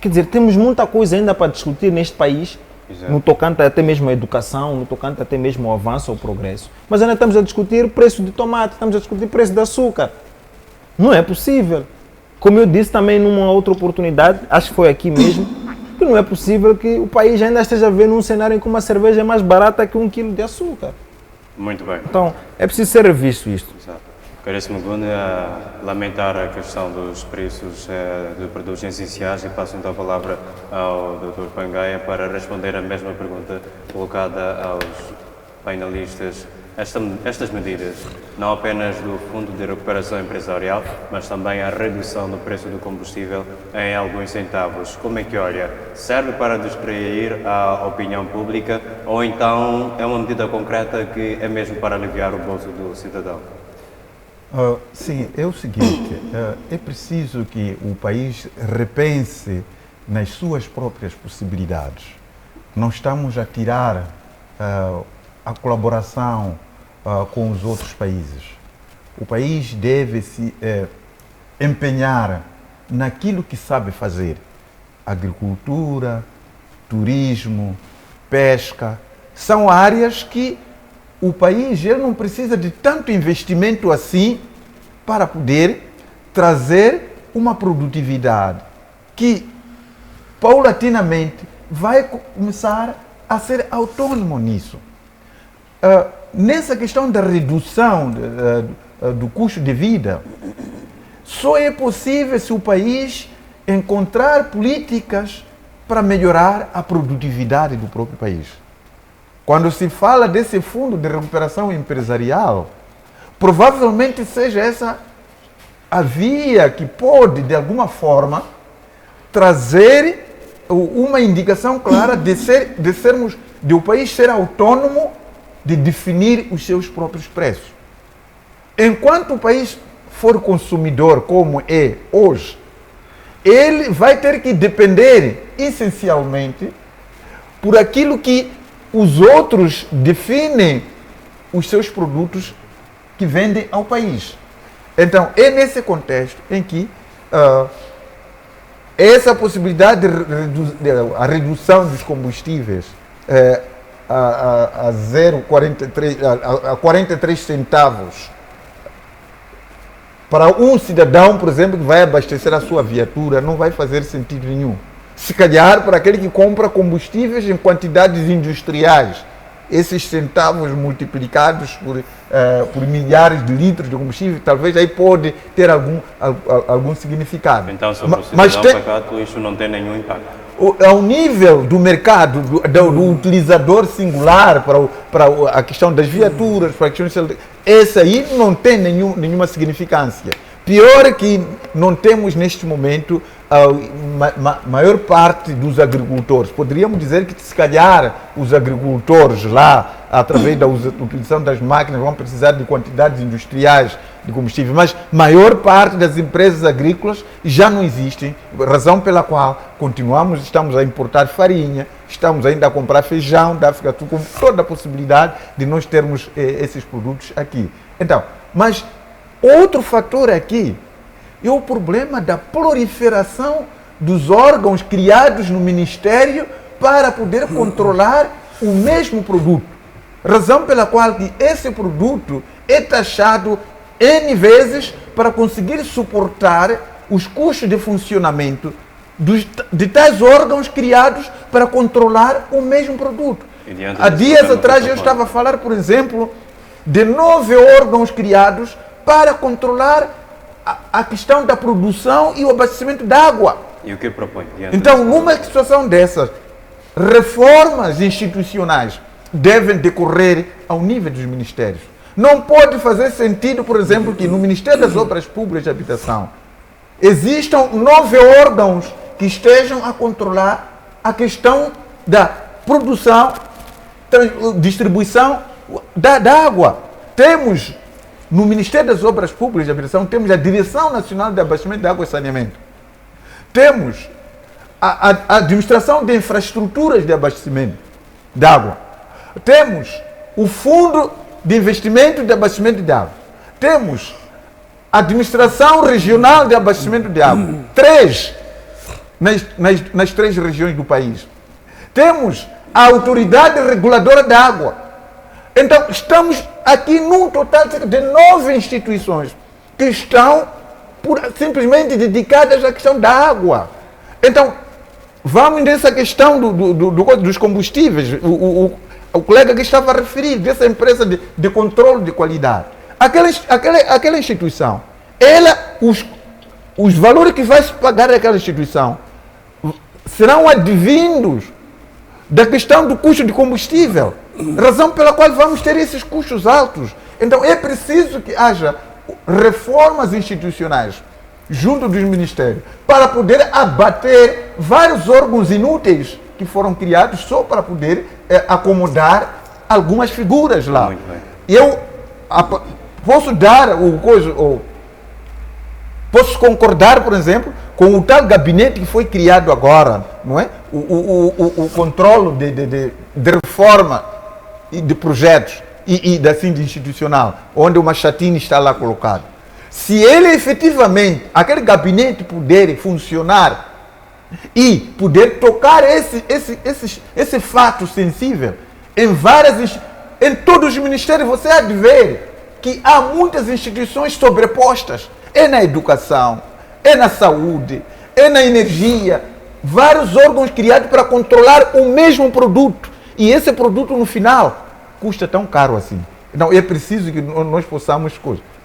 quer dizer, temos muita coisa ainda para discutir neste país. Exato. No tocante até mesmo à educação, no tocante até mesmo ao avanço, ao progresso. Mas ainda estamos a discutir preço de tomate, estamos a discutir preço de açúcar. Não é possível. Como eu disse também numa outra oportunidade, acho que foi aqui mesmo, que não é possível que o país ainda esteja vendo um cenário em que uma cerveja é mais barata que 1 quilo de açúcar. Muito bem. Então, é preciso ser revisto isto. Exato. Caríssimo Gune, a lamentar a questão dos preços de produtos essenciais e passo então a palavra ao Dr. Pangaia para responder a mesma pergunta colocada aos painelistas. Estas medidas, não apenas do Fundo de Recuperação Empresarial, mas também a redução do preço do combustível em alguns centavos. Como é que olha? Serve para distrair a opinião pública ou então é uma medida concreta que é mesmo para aliviar o bolso do cidadão? Sim, é o seguinte, é preciso que o país repense nas suas próprias possibilidades. Não estamos a tirar a colaboração com os outros países. O país deve se empenhar naquilo que sabe fazer. Agricultura, turismo, pesca, são áreas que o país ele não precisa de tanto investimento assim para poder trazer uma produtividade que paulatinamente vai começar a ser autônomo nisso. Nessa questão da redução do custo de vida, só é possível se o país encontrar políticas para melhorar a produtividade do próprio país. Quando se fala desse fundo de recuperação empresarial, provavelmente seja essa a via que pode, de alguma forma, trazer uma indicação clara de o país ser autônomo de definir os seus próprios preços. Enquanto o país for consumidor, como é hoje, ele vai ter que depender, essencialmente, por aquilo que os outros definem os seus produtos que vendem ao país. Então, é nesse contexto em que essa possibilidade de a redução dos combustíveis a 0,43 a 43 centavos Para um cidadão, por exemplo, que vai abastecer a sua viatura, não vai fazer sentido nenhum. Se calhar, para aquele que compra combustíveis em quantidades industriais, esses centavos multiplicados por milhares de litros de combustível, talvez aí pode ter algum significado. Então, sobre o cidadão pacato, isso não tem nenhum impacto. Ao nível do mercado, do utilizador singular para a questão das viaturas, para a questão esse aí não tem nenhuma significância. Pior é que não temos neste momento a maior parte dos agricultores. Poderíamos dizer que se calhar os agricultores lá, através da utilização das máquinas, vão precisar de quantidades industriais de combustível, mas maior parte das empresas agrícolas já não existem, razão pela qual estamos a importar farinha, estamos ainda a comprar feijão da África do Sul, com toda a possibilidade de nós termos esses produtos aqui. Então, mas outro fator aqui é o problema da proliferação dos órgãos criados no Ministério para poder controlar o mesmo produto. Razão pela qual esse produto é taxado N vezes para conseguir suportar os custos de funcionamento de tais órgãos criados para controlar o mesmo produto. Há dias atrás eu estava a falar, por exemplo, de 9 órgãos criados para controlar a questão da produção e o abastecimento de água. E o que propõe? Então, numa situação dessas, reformas institucionais devem decorrer ao nível dos ministérios. Não pode fazer sentido, por exemplo, que no Ministério das Obras Públicas e Habitação existam 9 órgãos que estejam a controlar a questão da produção, distribuição da água. Temos no Ministério das Obras Públicas e Habitação, temos a Direção Nacional de Abastecimento de Água e Saneamento. Temos a Administração de Infraestruturas de Abastecimento de Água. Temos o Fundo de Investimento de Abastecimento de Água. Temos a Administração Regional de Abastecimento de Água. 3 nas 3 regiões do país. Temos a Autoridade Reguladora da Água. Então, estamos aqui num total de 9 instituições que estão simplesmente dedicadas à questão da água. Então, vamos nessa questão dos combustíveis. O colega que estava a referir, dessa empresa de controle de qualidade. Aquela instituição, os valores que vai se pagar àquela instituição serão advindos da questão do custo de combustível. Razão pela qual vamos ter esses custos altos. Então é preciso que haja reformas institucionais junto dos ministérios para poder abater vários órgãos inúteis que foram criados só para poder acomodar algumas figuras lá. Eu posso dar posso concordar, por exemplo, com o tal gabinete que foi criado agora, não é? O controle de reforma e de projetos e da de institucional, onde o Machatini está lá colocado. Se ele efetivamente, aquele gabinete puder funcionar e poder tocar esse fato sensível em todos os ministérios, você há de ver que há muitas instituições sobrepostas. É na educação, é na saúde, é na energia. Vários órgãos criados para controlar o mesmo produto. E esse produto, no final, custa tão caro assim. Então, é preciso que nós possamos...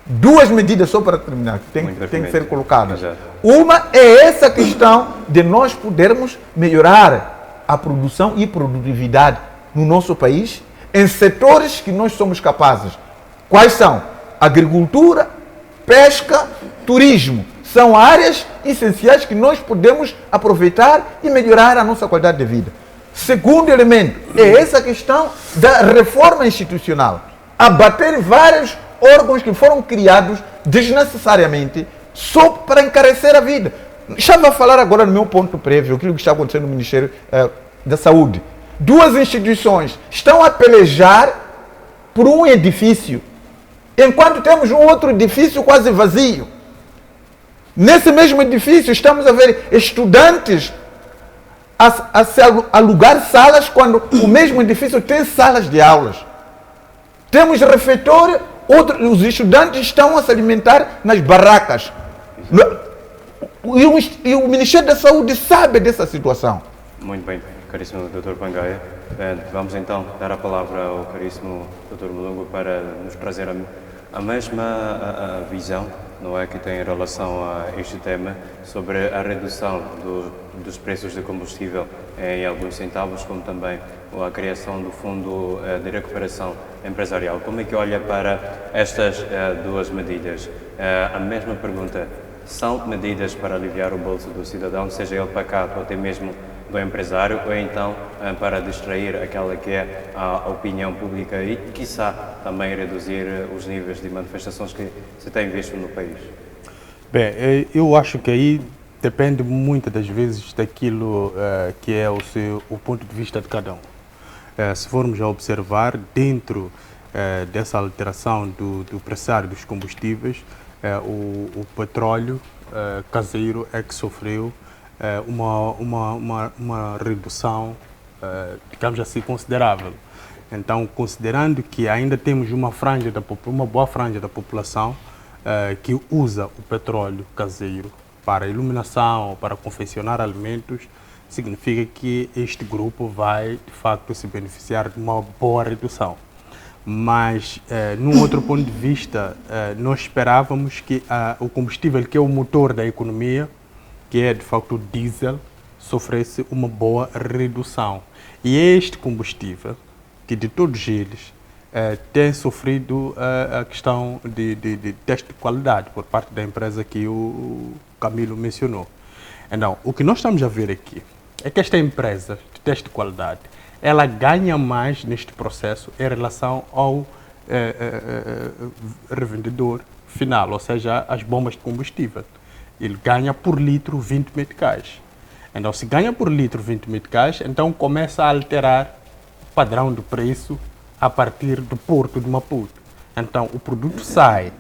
2 medidas, só para terminar, que tem que ser colocadas. Uma é essa questão de nós podermos melhorar a produção e produtividade no nosso país em setores que nós somos capazes. Quais são? Agricultura, pesca, turismo. São áreas essenciais que nós podemos aproveitar e melhorar a nossa qualidade de vida. Segundo elemento é essa questão da reforma institucional. Abater vários órgãos que foram criados desnecessariamente só para encarecer a vida. Estava a falar agora no meu ponto prévio, aquilo que está acontecendo no Ministério da Saúde. 2 instituições estão a pelejar por um edifício, enquanto temos um outro edifício quase vazio. Nesse mesmo edifício estamos a ver estudantes a se alugar salas quando o mesmo edifício tem salas de aulas. Temos refeitório os estudantes estão a se alimentar nas barracas. E o Ministério da Saúde sabe dessa situação. Muito bem, caríssimo Dr. Pangaia. Vamos então dar a palavra ao caríssimo Dr. Mulungu para nos trazer a mesma visão, não é, que tem em relação a este tema sobre a redução dos preços de combustível em alguns centavos, como também a criação do Fundo de Recuperação Empresarial. Como é que olha para estas duas medidas? A mesma pergunta, são medidas para aliviar o bolso do cidadão, seja ele pacato ou até mesmo do empresário, ou então para distrair aquela que é a opinião pública e, quiçá, também reduzir os níveis de manifestações que se tem visto no país? Bem, eu acho que aí depende muitas das vezes daquilo que é o ponto de vista de cada um. Se formos a observar, dentro dessa alteração do pressário dos combustíveis, o petróleo caseiro é que sofreu uma redução, digamos assim, considerável. Então, considerando que ainda temos uma boa franja da população que usa o petróleo caseiro para iluminação, para confeccionar alimentos, significa que este grupo vai, de facto, se beneficiar de uma boa redução. Mas, num outro ponto de vista, nós esperávamos que o combustível, que é o motor da economia, que é, de facto, o diesel, sofresse uma boa redução. E é este combustível, que de todos eles, tem sofrido a questão de teste de qualidade por parte da empresa que o Camilo mencionou. Então, o que nós estamos a ver aqui é que esta empresa de teste de qualidade, ela ganha mais neste processo em relação ao revendedor final, ou seja, as bombas de combustível. Ele ganha por litro 20 meticais. Então, se ganha por litro 20 meticais, então começa a alterar o padrão de preço a partir do porto de Maputo. Então, o produto sai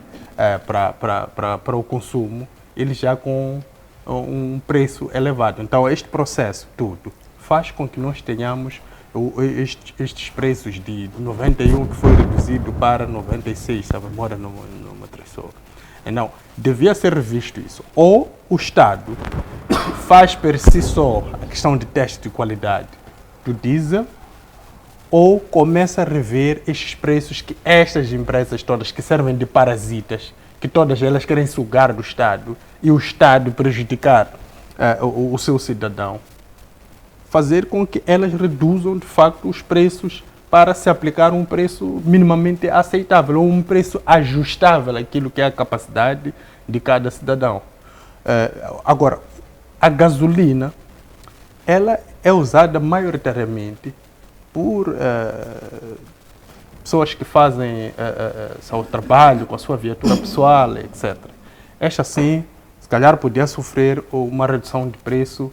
para o consumo, ele já com um preço elevado. Então, este processo tudo faz com que nós tenhamos estes preços de 91 que foi reduzido para 96, se a memória não me atrasou. Então, devia ser revisto isso. Ou o Estado faz per si só a questão de teste de qualidade do diesel, ou começa a rever estes preços que estas empresas todas que servem de parasitas, que todas elas querem sugar do Estado e o Estado prejudicar o seu cidadão, fazer com que elas reduzam, de facto, os preços para se aplicar um preço minimamente aceitável ou um preço ajustável àquilo que é a capacidade de cada cidadão. Agora, a gasolina, ela é usada maioritariamente por pessoas que fazem seu trabalho com a sua viatura pessoal, etc. Esta, sim, se calhar podia sofrer uma redução de preço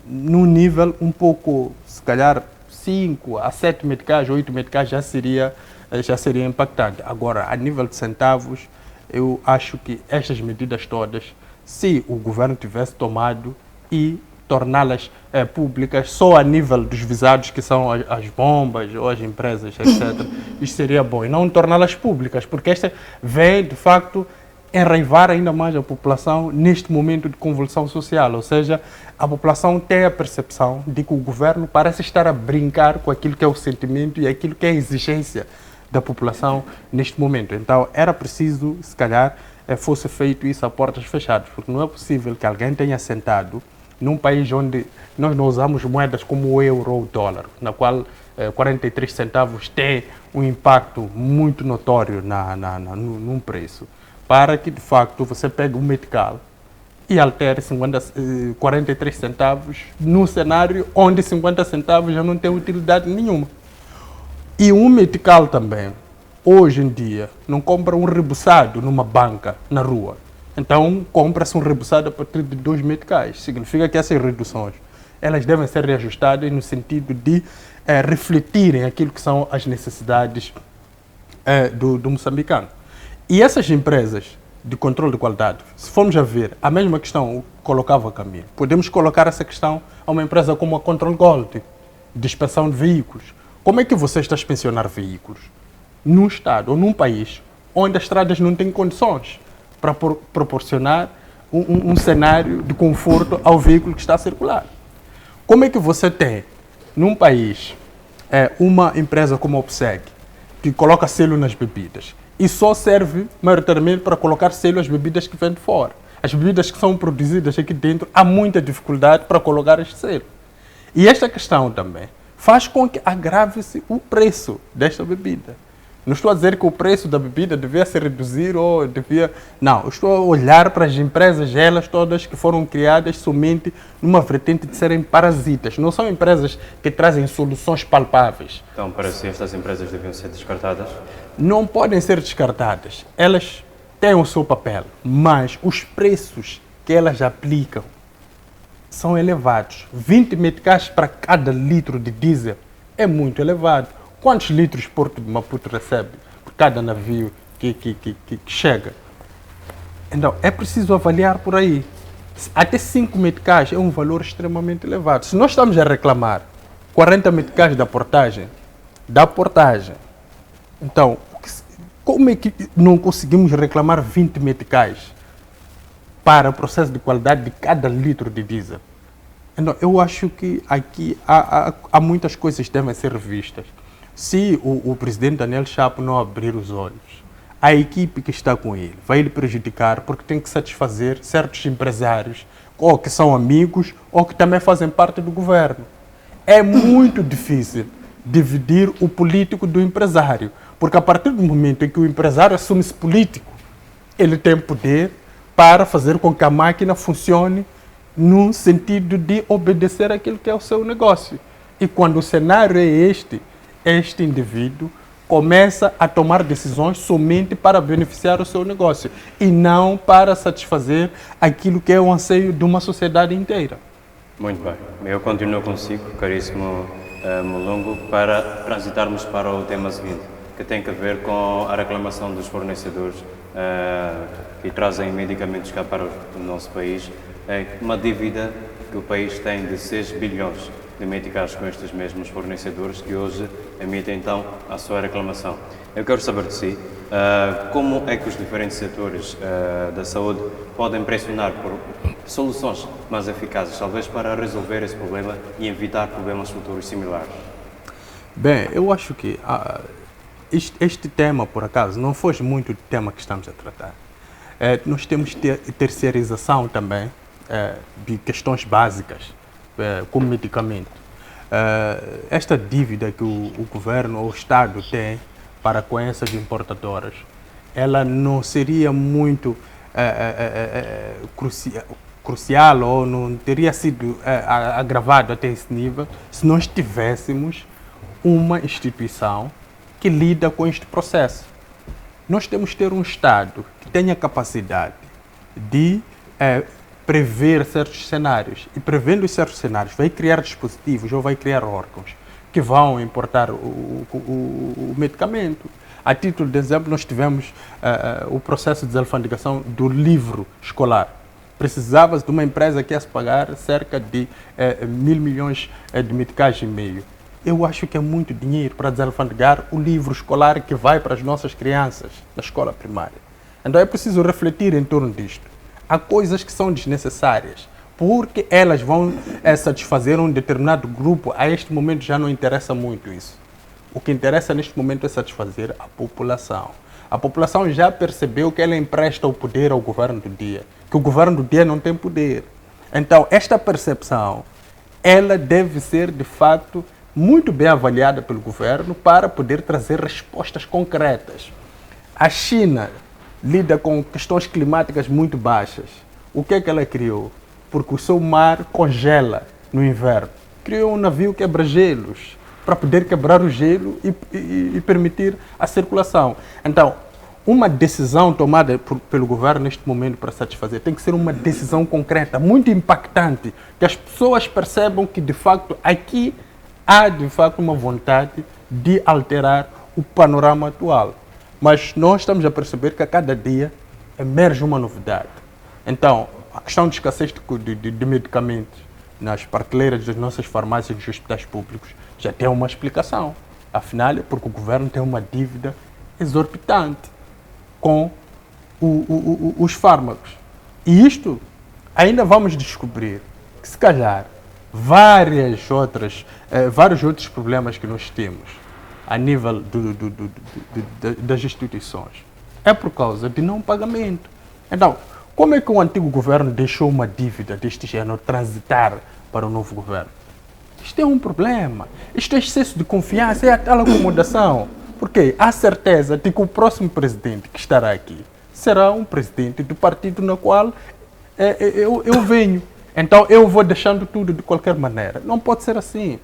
num nível um pouco, se calhar, 5 a 7 meticais, 8 meticais já seria impactante. Agora, a nível de centavos, eu acho que estas medidas todas, se o governo tivesse tomado e torná-las públicas só a nível dos visados, que são as bombas ou as empresas, etc., isso seria bom. E não torná-las públicas, porque esta vem, de facto, enraivar ainda mais a população neste momento de convulsão social. Ou seja, a população tem a percepção de que o governo parece estar a brincar com aquilo que é o sentimento e aquilo que é a exigência da população neste momento. Então, era preciso, se calhar, fosse feito isso a portas fechadas, porque não é possível que alguém tenha sentado num país onde nós não usamos moedas como o euro ou o dólar, na qual 43 centavos tem um impacto muito notório num preço, para que, de facto, você pegue um metical e altere 43 centavos num cenário onde 50 centavos já não tem utilidade nenhuma. E um metical também, hoje em dia, não compra um rebuçado numa banca, na rua. Então, compra-se um rebuçado a partir de 2 meticais. Significa que essas reduções, elas devem ser reajustadas no sentido de refletirem aquilo que são as necessidades do moçambicano. E essas empresas de controle de qualidade, se formos a ver, a mesma questão colocava a Camilo. Podemos colocar essa questão a uma empresa como a Control Gold, de inspeção de veículos. Como é que você está a inspecionar veículos num Estado ou num país onde as estradas não têm condições para proporcionar um cenário de conforto ao veículo que está a circular. Como é que você tem, num país, uma empresa como a OPSEC, que coloca selo nas bebidas, e só serve, maioritariamente, para colocar selo às bebidas que vêm de fora? As bebidas que são produzidas aqui dentro, há muita dificuldade para colocar este selo. E esta questão também faz com que agrave-se o preço desta bebida. Não estou a dizer que o preço da bebida devia se reduzir ou devia... Não, eu estou a olhar para as empresas, elas todas que foram criadas somente numa vertente de serem parasitas. Não são empresas que trazem soluções palpáveis. Então, para si, estas empresas deviam ser descartadas? Não podem ser descartadas. Elas têm o seu papel, mas os preços que elas aplicam são elevados. 20 meticais para cada litro de diesel é muito elevado. Quantos litros Porto de Maputo recebe por cada navio que chega? Então, é preciso avaliar por aí. Até 5 meticais é um valor extremamente elevado. Se nós estamos a reclamar 40 meticais da portagem, então, como é que não conseguimos reclamar 20 meticais para o processo de qualidade de cada litro de diesel? Então, eu acho que aqui há muitas coisas que devem ser revistas. Se o presidente Daniel Chapo não abrir os olhos, a equipe que está com ele vai lhe prejudicar, porque tem que satisfazer certos empresários, ou que são amigos, ou que também fazem parte do governo. É muito difícil dividir o político do empresário, porque a partir do momento em que o empresário assume-se político, ele tem poder para fazer com que a máquina funcione no sentido de obedecer aquilo que é o seu negócio. E quando o cenário é este indivíduo começa a tomar decisões somente para beneficiar o seu negócio e não para satisfazer aquilo que é o anseio de uma sociedade inteira. Muito bem. Eu continuo consigo, caríssimo Mulungu, para transitarmos para o tema seguinte, que tem a ver com a reclamação dos fornecedores que trazem medicamentos cá para o nosso país. É uma dívida que o país tem de 6 bilhões de meticais com estes mesmos fornecedores que hoje emitem então a sua reclamação. Eu quero saber de si, como é que os diferentes setores da saúde podem pressionar por soluções mais eficazes, talvez para resolver esse problema e evitar problemas futuros similares? Bem, eu acho que este tema, por acaso, não foge muito do tema que estamos a tratar. Nós temos terceirização também de questões básicas, como medicamento. Esta dívida que o governo ou o Estado tem para com essas importadoras, ela não seria muito crucial ou não teria sido agravado até esse nível se nós tivéssemos uma instituição que lida com este processo. Nós temos que ter um Estado que tenha capacidade de prever certos cenários, e prevendo certos cenários vai criar dispositivos ou vai criar órgãos que vão importar o medicamento. A título de exemplo, nós tivemos o processo de desalfandegação do livro escolar. Precisava de uma empresa que ia se pagar cerca de 1.000 milhões de meticais e meio. Eu acho que é muito dinheiro para desalfandegar o livro escolar que vai para as nossas crianças na escola primária. Então é preciso refletir em torno disto. Há coisas que são desnecessárias, porque elas vão satisfazer um determinado grupo. A este momento já não interessa muito isso. O que interessa neste momento é satisfazer a população. A população já percebeu que ela empresta o poder ao governo do dia, que o governo do dia não tem poder. Então, esta percepção, ela deve ser, de fato, muito bem avaliada pelo governo para poder trazer respostas concretas. A China lida com questões climáticas muito baixas. O que é que ela criou? Porque o seu mar congela no inverno. Criou um navio quebra-gelos para poder quebrar o gelo e permitir a circulação. Então, uma decisão tomada pelo governo neste momento para satisfazer tem que ser uma decisão concreta, muito impactante, que as pessoas percebam que, de facto, aqui há, de facto, uma vontade de alterar o panorama atual. Mas nós estamos a perceber que a cada dia emerge uma novidade. Então, a questão de escassez de medicamentos nas prateleiras das nossas farmácias e dos hospitais públicos já tem uma explicação. Afinal, é porque o governo tem uma dívida exorbitante. com os fármacos. E isto ainda vamos descobrir que, se calhar, vários outros problemas que nós temos a nível das instituições é por causa de não pagamento. Então, como é que o antigo governo deixou uma dívida deste género transitar para o novo governo? Isto é um problema. Isto é excesso de confiança, é a tal acomodação. Porque há certeza de que o próximo presidente que estará aqui será um presidente do partido no qual eu venho. Então eu vou deixando tudo de qualquer maneira. Não pode ser assim.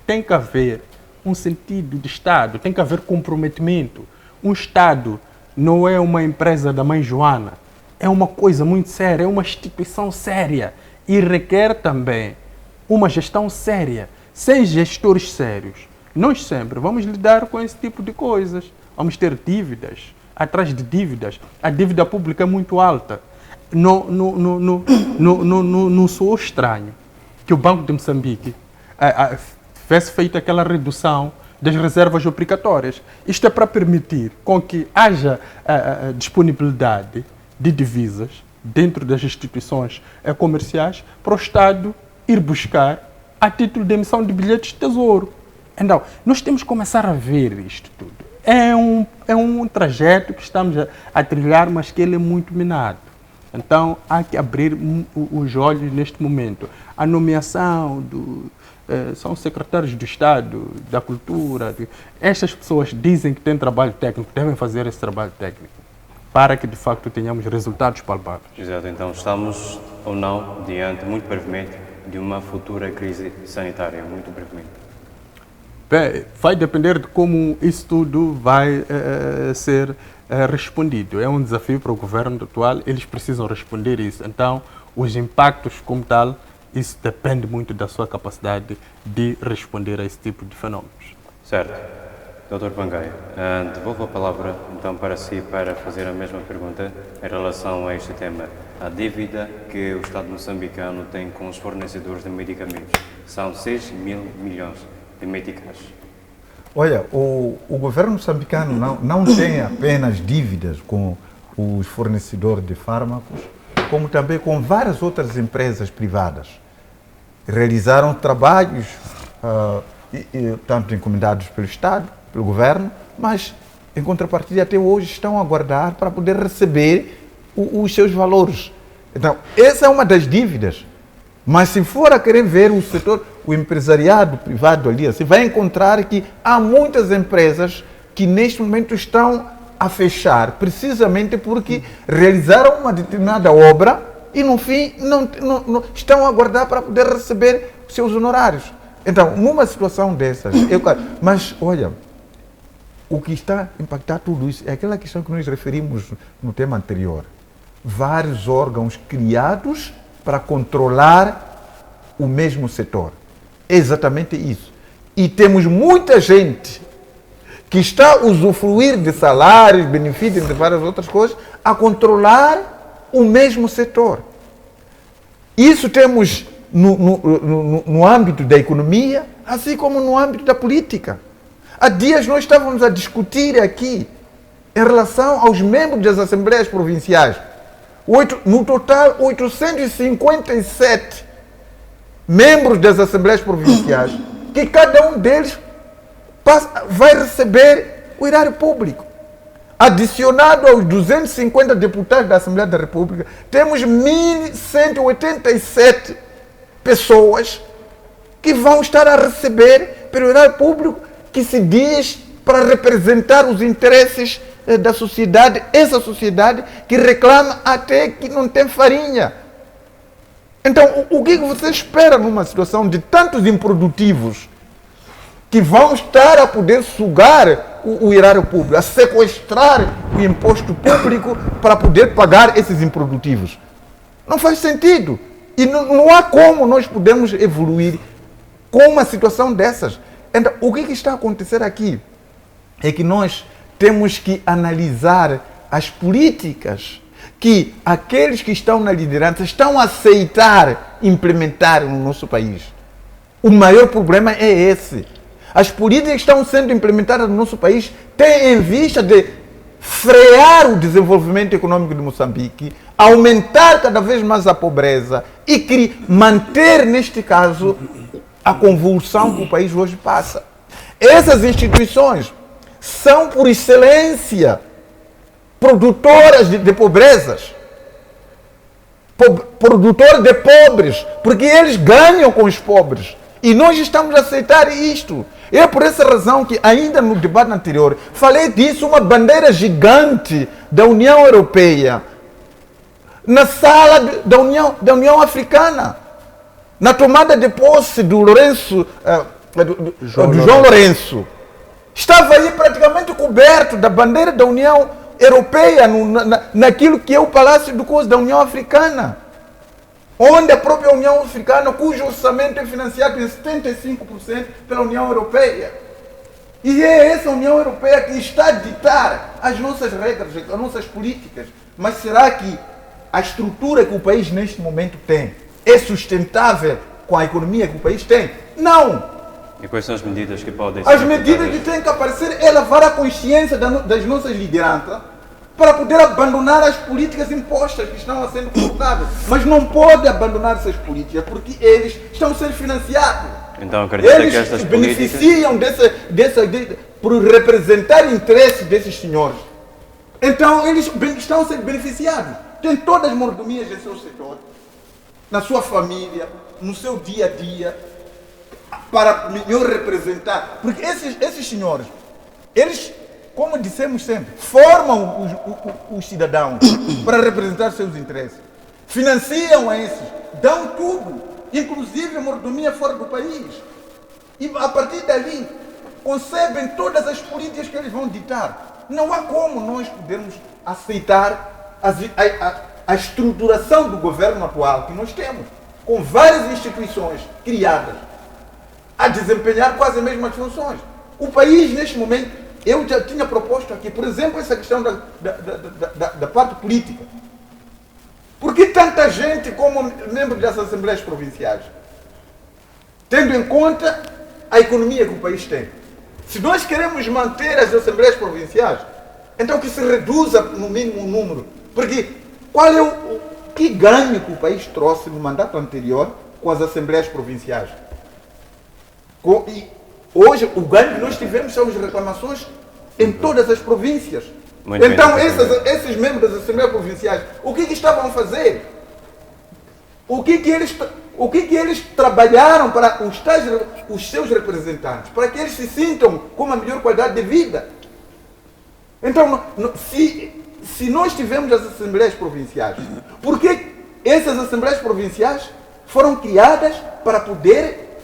Tem que haver um sentido de Estado, tem que haver comprometimento. Um Estado não é uma empresa da mãe Joana. É uma coisa muito séria, é uma instituição séria. E requer também uma gestão séria. Sem gestores sérios, nós sempre vamos lidar com esse tipo de coisas. Vamos ter dívidas, atrás de dívidas. A dívida pública é muito alta. Não soou estranho que o Banco de Moçambique tivesse feito aquela redução das reservas obrigatórias. Isto é para permitir com que haja disponibilidade de divisas dentro das instituições comerciais para o Estado ir buscar a título de emissão de bilhetes de tesouro. Então, nós temos que começar a ver isto tudo. É um trajeto que estamos a trilhar, mas que ele é muito minado. Então, há que abrir os olhos neste momento. A nomeação são secretários do Estado, da Cultura. Estas pessoas dizem que têm trabalho técnico, devem fazer esse trabalho técnico para que, de facto, tenhamos resultados palpáveis. Exato, então estamos ou não diante, muito brevemente, de uma futura crise sanitária, muito brevemente. Bem, vai depender de como isso tudo vai ser respondido. É um desafio para o governo atual, eles precisam responder isso. Então, os impactos como tal, isso depende muito da sua capacidade de responder a esse tipo de fenómenos. Certo. Dr. Pangaia, devolvo a palavra então para si para fazer a mesma pergunta em relação a este tema. A dívida que o Estado moçambicano tem com os fornecedores de medicamentos são 6 mil milhões de meticais. Olha, o governo moçambicano não tem apenas dívidas com os fornecedores de fármacos, como também com várias outras empresas privadas. Realizaram trabalhos, tanto encomendados pelo Estado, pelo governo, mas, em contrapartida, até hoje estão a aguardar para poder receber os seus valores. Então, essa é uma das dívidas. Mas se for a querer ver o setor, o empresariado privado ali, você vai encontrar que há muitas empresas que neste momento estão a fechar, precisamente porque realizaram uma determinada obra e no fim não estão a aguardar para poder receber seus honorários. Então, numa situação dessas, mas olha, o que está a impactar tudo isso é aquela questão que nós referimos no tema anterior. Vários órgãos criados para controlar o mesmo setor. É exatamente isso. E temos muita gente que está a usufruir de salários, benefícios, de várias outras coisas, a controlar o mesmo setor. Isso temos no âmbito da economia, assim como no âmbito da política. Há dias nós estávamos a discutir aqui em relação aos membros das Assembleias Provinciais. No total, 857 membros das Assembleias Provinciais, que cada um deles vai receber o erário público. Adicionado aos 250 deputados da Assembleia da República, temos 1.187 pessoas que vão estar a receber pelo erário público, que se diz para representar os interesses da sociedade, essa sociedade que reclama até que não tem farinha. Então, o que você espera numa situação de tantos improdutivos que vão estar a poder sugar o erário público, a sequestrar o imposto público para poder pagar esses improdutivos? Não faz sentido. E não há como nós podemos evoluir com uma situação dessas. Então, o que está a acontecer aqui é que nós temos que analisar as políticas que aqueles que estão na liderança estão a aceitar implementar no nosso país. O maior problema é esse. As políticas que estão sendo implementadas no nosso país têm em vista de frear o desenvolvimento econômico de Moçambique, aumentar cada vez mais a pobreza e manter, neste caso, a convulsão que o país hoje passa. Essas instituições são, por excelência, produtoras de pobrezas, produtoras de pobres, porque eles ganham com os pobres. E nós estamos a aceitar isto. É por essa razão que, ainda no debate anterior, falei disso, uma bandeira gigante da União Europeia na sala da União Africana, na tomada de posse do João Lourenço. Estava aí praticamente coberto da bandeira da União Europeia naquilo que é o Palácio do Coisa da União Africana, onde a própria União Africana, cujo orçamento é financiado em 75% pela União Europeia. E é essa União Europeia que está a ditar as nossas regras, as nossas políticas. Mas será que a estrutura que o país neste momento tem é sustentável com a economia que o país tem? Não! E quais são as medidas que podem ser As medidas que têm que aparecer é levar a consciência das nossas lideranças para poder abandonar as políticas impostas que estão a sendo colocadas. Mas não pode abandonar essas políticas porque eles estão a ser financiados. Então acredita Eles que estas se políticas... beneficiam por representar interesses desses senhores. Então eles estão a ser beneficiados. Têm todas as mordomias em seu setor, na sua família, no seu dia a dia, para melhor representar. Porque esses senhores, eles, como dissemos sempre, formam os cidadãos para representar seus interesses. Financiam a esses, dão tudo, inclusive a mordomia fora do país. E a partir dali, concebem todas as políticas que eles vão ditar. Não há como nós podermos aceitar a estruturação do governo atual que nós temos, com várias instituições criadas a desempenhar quase as mesmas funções. O país, neste momento, eu já tinha proposto aqui, por exemplo, essa questão da parte política. Por que tanta gente como membros das Assembleias Provinciais? Tendo em conta a economia que o país tem. Se nós queremos manter as Assembleias Provinciais, então que se reduza no mínimo o número. Porque qual é o que ganho que o país trouxe no mandato anterior com as Assembleias Provinciais? E hoje, o ganho que nós tivemos são as reclamações em todas as províncias. Muito então, bem, esses membros das Assembleias Provinciais, o que estavam a fazer? O que eles trabalharam para os seus representantes? Para que eles se sintam com uma melhor qualidade de vida. Então, se nós tivemos as Assembleias Provinciais, por que essas Assembleias Provinciais foram criadas para poder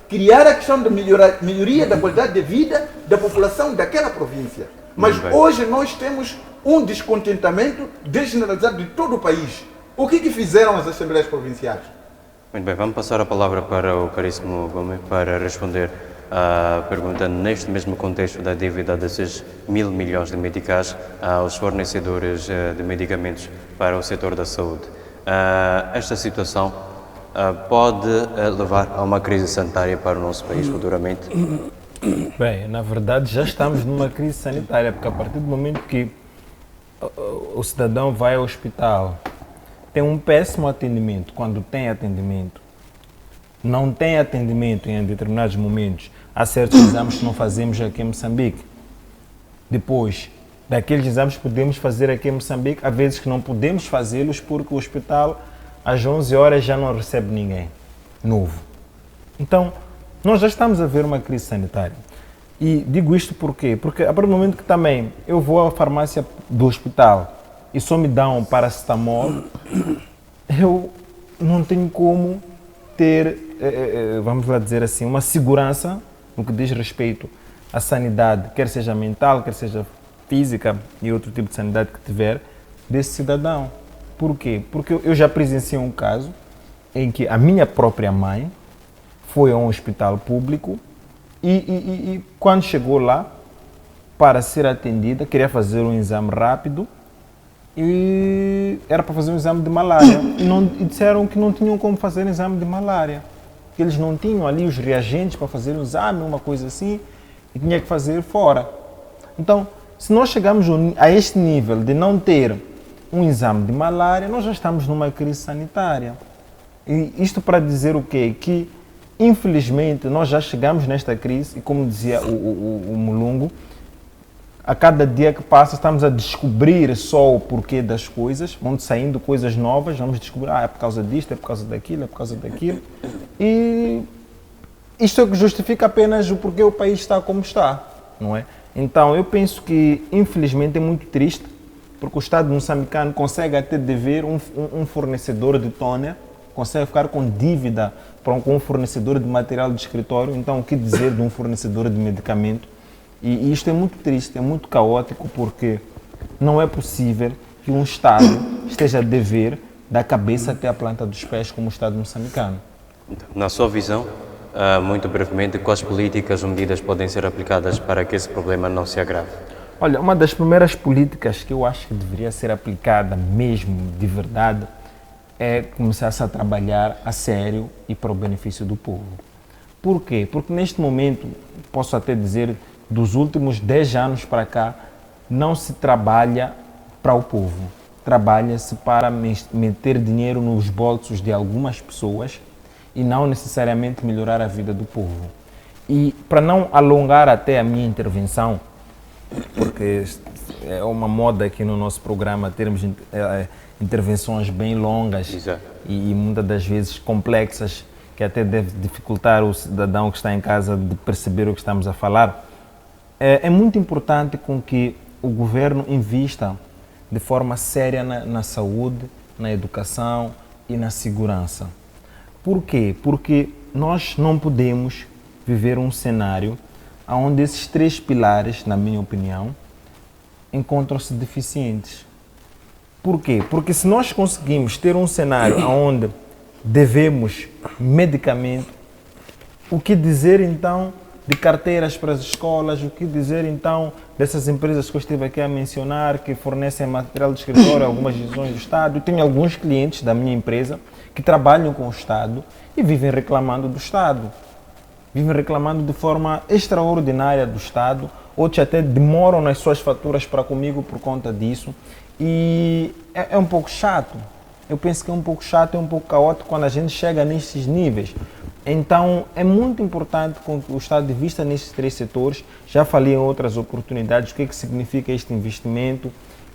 criar a questão da melhoria da qualidade de vida da população daquela província? Mas hoje nós temos um descontentamento desgeneralizado de todo o país. O que fizeram as Assembleias Provinciais? Muito bem, vamos passar a palavra para o caríssimo Gomes para responder à pergunta neste mesmo contexto da dívida desses 1.000 milhões de meticais aos fornecedores de medicamentos para o setor da saúde. Esta situação pode levar a uma crise sanitária para o nosso país futuramente? Bem, na verdade já estamos numa crise sanitária, porque a partir do momento que o cidadão vai ao hospital, tem um péssimo atendimento, quando tem atendimento, não tem atendimento em determinados momentos, há certos exames que não fazemos aqui em Moçambique. Depois, daqueles exames que podemos fazer aqui em Moçambique, há vezes que não podemos fazê-los porque o hospital às 11 horas já não recebe ninguém novo. Então, nós já estamos a ver uma crise sanitária. E digo isto por quê? Porque a partir do momento que também eu vou à farmácia do hospital e só me dão um paracetamol, eu não tenho como ter, vamos lá dizer assim, uma segurança no que diz respeito à sanidade, quer seja mental, quer seja física e outro tipo de sanidade que tiver, desse cidadão. Por quê? Porque eu já presenciei um caso em que a minha própria mãe foi a um hospital público e quando chegou lá para ser atendida, queria fazer um exame rápido e era para fazer um exame de malária e disseram que não tinham como fazer um exame de malária, que eles não tinham ali os reagentes para fazer o exame, uma coisa assim, e tinha que fazer fora. Então, se nós chegarmos a este nível de não ter um exame de malária, nós já estamos numa crise sanitária. E isto para dizer o quê? Que, infelizmente, nós já chegamos nesta crise e, como dizia o Mulungu, a cada dia que passa estamos a descobrir só o porquê das coisas, vão saindo coisas novas, vamos descobrir, é por causa disto, é por causa daquilo, é por causa daquilo. E isto é que justifica apenas o porquê o país está como está, não é? Então, eu penso que, infelizmente, é muito triste, porque o Estado moçambicano consegue até dever um fornecedor de toner, consegue ficar com dívida com um fornecedor de material de escritório, então o que dizer de um fornecedor de medicamento? E isto é muito triste, é muito caótico, porque não é possível que um Estado esteja a dever da cabeça até a planta dos pés como o Estado moçambicano. Então, na sua visão, muito brevemente, quais políticas ou medidas podem ser aplicadas para que esse problema não se agrave? Olha, uma das primeiras políticas que eu acho que deveria ser aplicada mesmo de verdade é começar-se a trabalhar a sério e para o benefício do povo. Por quê? Porque neste momento, posso até dizer, dos últimos 10 anos para cá, não se trabalha para o povo. Trabalha-se para meter dinheiro nos bolsos de algumas pessoas e não necessariamente melhorar a vida do povo. E para não alongar até a minha intervenção, porque é uma moda aqui no nosso programa termos intervenções bem longas e muitas das vezes complexas, que até deve dificultar o cidadão que está em casa de perceber o que estamos a falar. É muito importante com que o governo invista de forma séria na saúde, na educação e na segurança. Por quê? Porque nós não podemos viver um cenário onde esses 3 pilares, na minha opinião, encontram-se deficientes. Por quê? Porque se nós conseguimos ter um cenário onde devemos medicamento, o que dizer então de carteiras para as escolas, o que dizer então dessas empresas que eu estive aqui a mencionar, que fornecem material de escritório a algumas divisões do Estado? Eu tenho alguns clientes da minha empresa que trabalham com o Estado e vivem reclamando do Estado. Vivem reclamando de forma extraordinária do Estado, outros até demoram nas suas faturas para comigo por conta disso. E é um pouco chato. Eu penso que é um pouco chato, é um pouco caótico quando a gente chega nesses níveis. Então, é muito importante que o Estado invista nesses 3 setores. Já falei em outras oportunidades o que significa este investimento.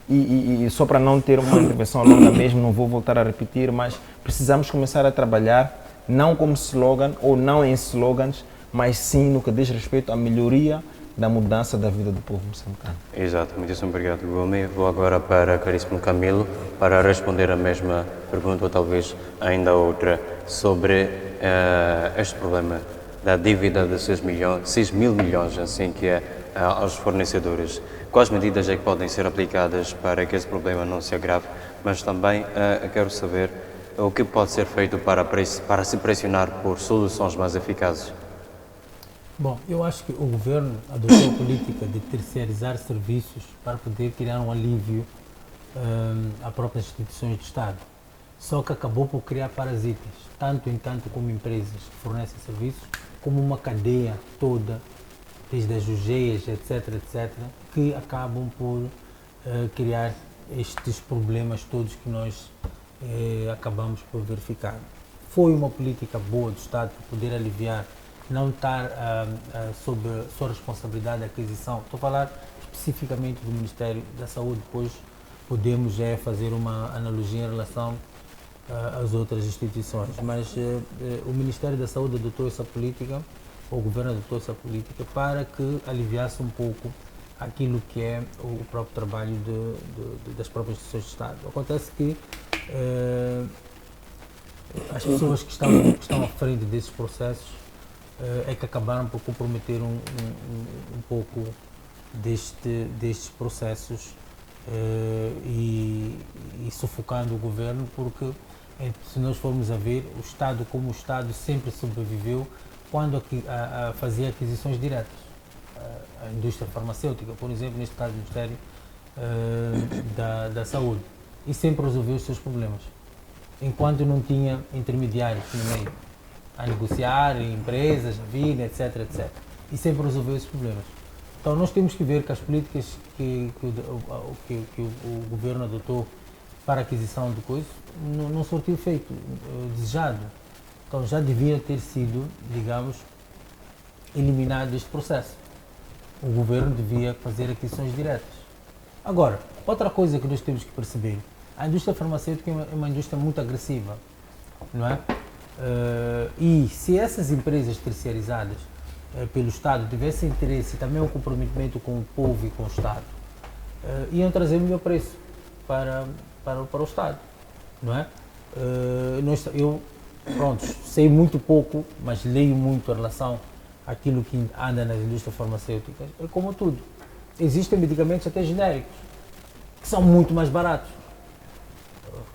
E só para não ter uma intervenção longa mesmo, não vou voltar a repetir, mas precisamos começar a trabalhar não como slogan ou não em slogans, mas sim no que diz respeito à melhoria da mudança da vida do povo moçambicano. Exato, muitíssimo obrigado, Gomes. Vou agora para caríssimo Camilo para responder a mesma pergunta ou talvez ainda outra sobre este problema da dívida de 6 mil milhões, assim que é, aos fornecedores. Quais medidas é que podem ser aplicadas para que esse problema não se agrave? Mas também quero saber o que pode ser feito para se pressionar por soluções mais eficazes. Bom, eu acho que o governo adotou a política de terceirizar serviços para poder criar um alívio a próprias instituições de Estado. Só que acabou por criar parasitas, tanto como empresas que fornecem serviços, como uma cadeia toda, desde as UGEIs, etc., que acabam por criar estes problemas todos que nós acabamos por verificar. Foi uma política boa do Estado para poder aliviar, não estar sob sua responsabilidade de aquisição. Estou a falar especificamente do Ministério da Saúde, depois podemos fazer uma analogia em relação às outras instituições. Mas o Ministério da Saúde adotou essa política, o governo adotou essa política para que aliviasse um pouco aquilo que é o próprio trabalho das próprias instituições de Estado. Acontece que as pessoas que estão à frente desses processos é que acabaram por comprometer um pouco destes processos e sufocando o governo, porque se nós formos a ver, o Estado como o Estado sempre sobreviveu quando fazia aquisições diretas. A indústria farmacêutica, por exemplo, neste caso o Ministério da Saúde, e sempre resolveu os seus problemas, enquanto não tinha intermediários no meio a negociar, empresas, a vir, etc., e sempre resolveu esses problemas. Então nós temos que ver que as políticas que o governo adotou para a aquisição de coisas não surtiu o efeito desejado. Então já devia ter sido, digamos, eliminado este processo. O governo devia fazer aquisições diretas. Agora, outra coisa que nós temos que perceber, a indústria farmacêutica é uma indústria muito agressiva, não é? E se essas empresas terceirizadas pelo Estado tivessem interesse e também um comprometimento com o povo e com o Estado, iam trazer melhor preço para o Estado, não é? Eu, pronto, sei muito pouco, mas leio muito em relação àquilo que anda nas indústrias farmacêuticas. É como tudo. Existem medicamentos até genéricos, que são muito mais baratos.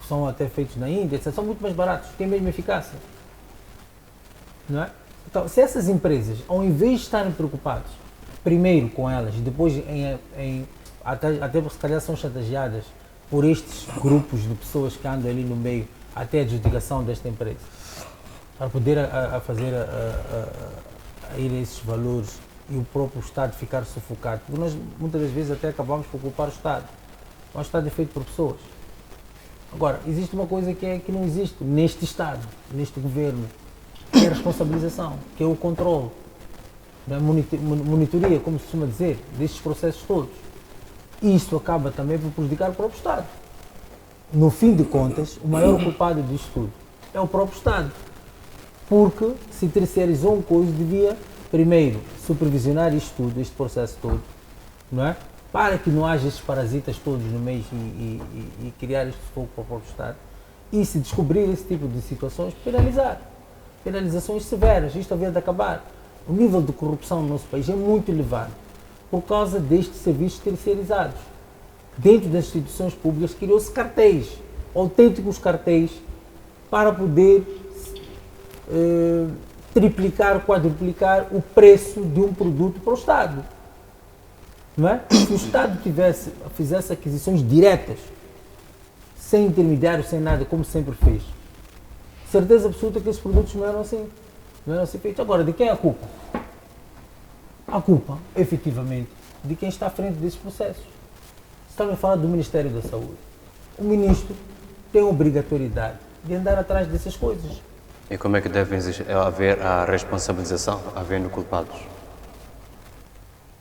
São até feitos na Índia, etc. São muito mais baratos, têm a mesma eficácia. Não é? Então, se essas empresas, ao invés de estarem preocupadas, primeiro com elas, e depois até se calhar são chantageadas por estes grupos de pessoas que andam ali no meio, até a adjudicação desta empresa, para poder ir a esses valores e o próprio Estado ficar sufocado. Porque nós, muitas das vezes, até acabamos por culpar o Estado. Mas o Estado é feito por pessoas. Agora, existe uma coisa que não existe neste Estado, neste governo, que é a responsabilização, que é o controle, a monitoria, como se costuma dizer, destes processos todos. E isso acaba também por prejudicar o próprio Estado. No fim de contas, o maior culpado disto tudo é o próprio Estado. Porque se terceirizou uma coisa, devia primeiro supervisionar isto tudo, este processo todo, não é? Para que não haja estes parasitas todos no meio e criar este fogo para o próprio Estado. E se descobrir esse tipo de situações, penalizar. Penalizações severas, isto havia de acabar. O nível de corrupção no nosso país é muito elevado por causa destes serviços terceirizados. Dentro das instituições públicas criou-se cartéis, autênticos cartéis, para poder triplicar, quadruplicar o preço de um produto para o Estado. Não é? Se o Estado fizesse aquisições diretas, sem intermediários, sem nada, como sempre fez, certeza absoluta que esses produtos não eram assim feitos. Agora, de quem é a culpa? A culpa, efetivamente, de quem está à frente desses processos. Estava a falar do Ministério da Saúde. O ministro tem a obrigatoriedade de andar atrás dessas coisas. E como é que deve haver a responsabilização, havendo culpados?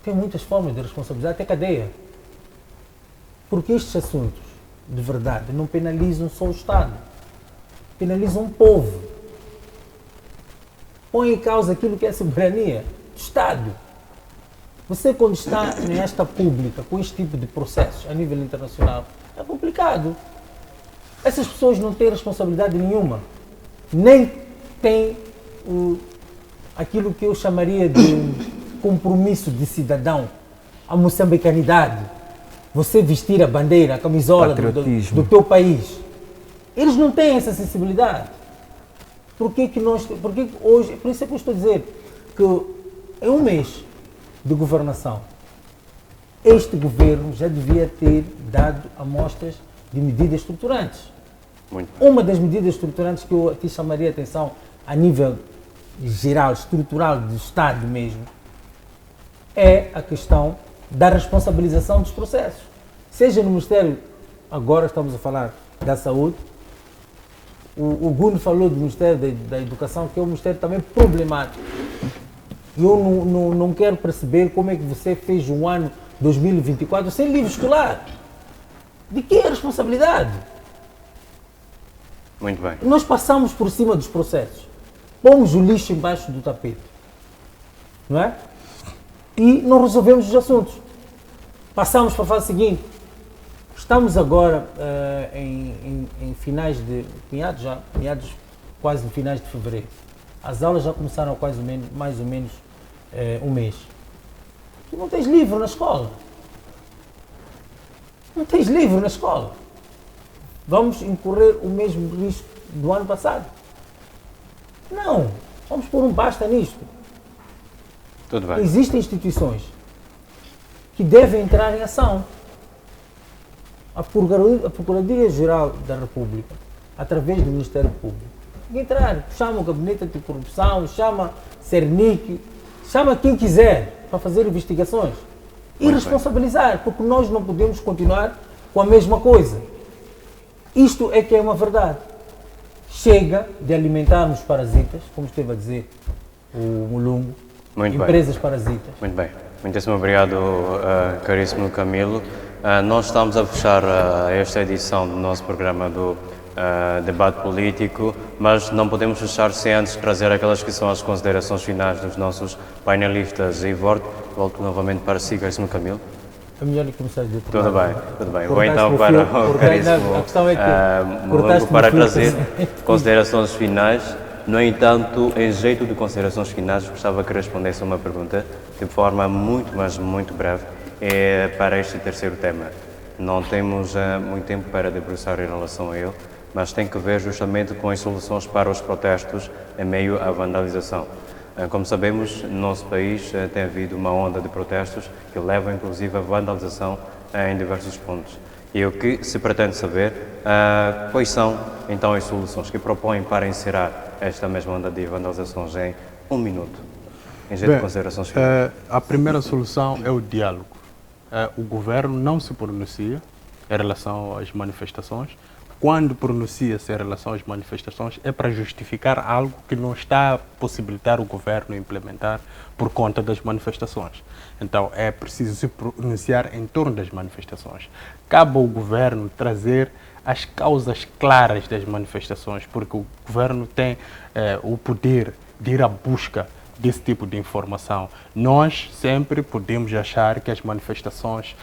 Tem muitas formas de responsabilizar, até cadeia. Porque estes assuntos, de verdade, não penalizam só o Estado. Penalizam o povo. Põe em causa aquilo que é a soberania do Estado. Você, quando está nesta pública, com este tipo de processos a nível internacional, é complicado. Essas pessoas não têm responsabilidade nenhuma. Nem têm aquilo que eu chamaria de compromisso de cidadão, a moçambicanidade. Você vestir a bandeira, a camisola do teu país. Eles não têm essa sensibilidade. Por isso é que eu estou a dizer que em um mês de governação, este governo já devia ter dado amostras de medidas estruturantes. Uma das medidas estruturantes que eu te chamaria a atenção a nível geral, estrutural do Estado mesmo, é a questão da responsabilização dos processos. Seja no Ministério, agora estamos a falar da Saúde, o Guno falou do Ministério da Educação, que é um ministério também problemático. E eu não quero perceber como é que você fez um ano 2024 sem livro escolar. De que é a responsabilidade? Muito bem. Nós passamos por cima dos processos. Pomos o lixo embaixo do tapete. Não é? E não resolvemos os assuntos. Passamos para a fase seguinte. Estamos agora em finais de... meados quase de finais de fevereiro. As aulas já começaram há mais ou menos um mês. Tu não tens livro na escola. Não tens livro na escola. Vamos incorrer o mesmo risco do ano passado? Não. Vamos pôr um basta nisto. Tudo bem. Existem instituições que devem entrar em ação. A Procuradoria-Geral da República, através do Ministério Público, tem que entrar. Chama o Gabinete Anticorrupção, chama Cernic, chama quem quiser para fazer investigações. e responsabilizar, porque nós não podemos continuar com a mesma coisa. Isto é que é uma verdade. Chega de alimentarmos parasitas, como esteve a dizer o Mulungo, empresas parasitas. Muito bem. Muitíssimo obrigado, caríssimo Camilo. Nós estamos a fechar esta edição do nosso programa do debate político, mas não podemos fechar sem antes trazer aquelas que são as considerações finais dos nossos painelistas. E volto novamente para si, caríssimo Camilo. É melhor que começares de Tudo bem. Vou então para o caríssimo a questão é que Mulungo para trazer considerações finais. No entanto, em jeito de considerações finais, gostava que respondesse a uma pergunta de forma muito, mas muito breve para este terceiro tema. Não temos muito tempo para debruçar em relação a ele, mas tem que ver justamente com as soluções para os protestos em meio à vandalização. Como sabemos, no nosso país tem havido uma onda de protestos que levam inclusive à vandalização em diversos pontos. E o que se pretende saber, quais são então as soluções que propõem para encerrar esta mesma onda de vandalizações em 1 minuto, em jeito de considerações finais? A primeira solução é o diálogo. O governo não se pronuncia em relação às manifestações. Quando pronuncia-se em relação às manifestações, é para justificar algo que não está a possibilitar o governo implementar por conta das manifestações. Então, é preciso se pronunciar em torno das manifestações. Cabe ao governo trazer as causas claras das manifestações, porque o governo tem o poder de ir à busca desse tipo de informação. Nós sempre podemos achar que as manifestações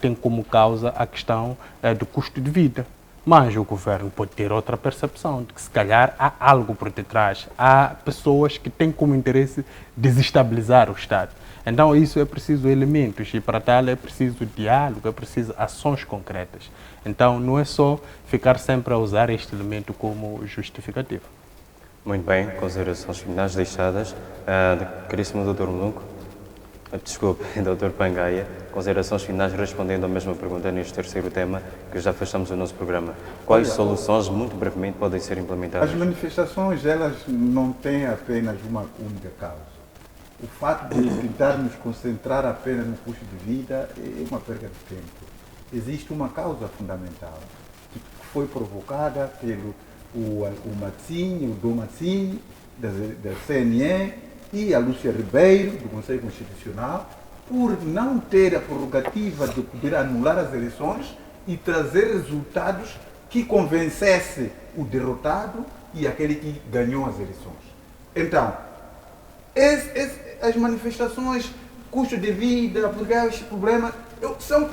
têm como causa a questão do custo de vida. Mas o governo pode ter outra percepção, de que se calhar há algo por detrás. Há pessoas que têm como interesse desestabilizar o Estado. Então isso é preciso elementos e para tal é preciso diálogo, é preciso ações concretas. Então não é só ficar sempre a usar este elemento como justificativo. Muito bem, considerações finais deixadas. Caríssimo Dr. Mulungo, desculpe, Dr. Pangaia, considerações finais respondendo à mesma pergunta neste terceiro tema, que já fechamos o nosso programa. Quais soluções, muito brevemente, podem ser implementadas? As manifestações, elas não têm apenas uma única causa. O fato de tentarmos concentrar apenas no custo de vida é uma perda de tempo. Existe uma causa fundamental, que foi provocada pelo o Mazzini, o Dom Mazzini, da CNE, e a Lúcia Ribeiro, do Conselho Constitucional, por não ter a prerrogativa de poder anular as eleições e trazer resultados que convencesse o derrotado e aquele que ganhou as eleições. Então, as manifestações, custo de vida, porque há este problema, são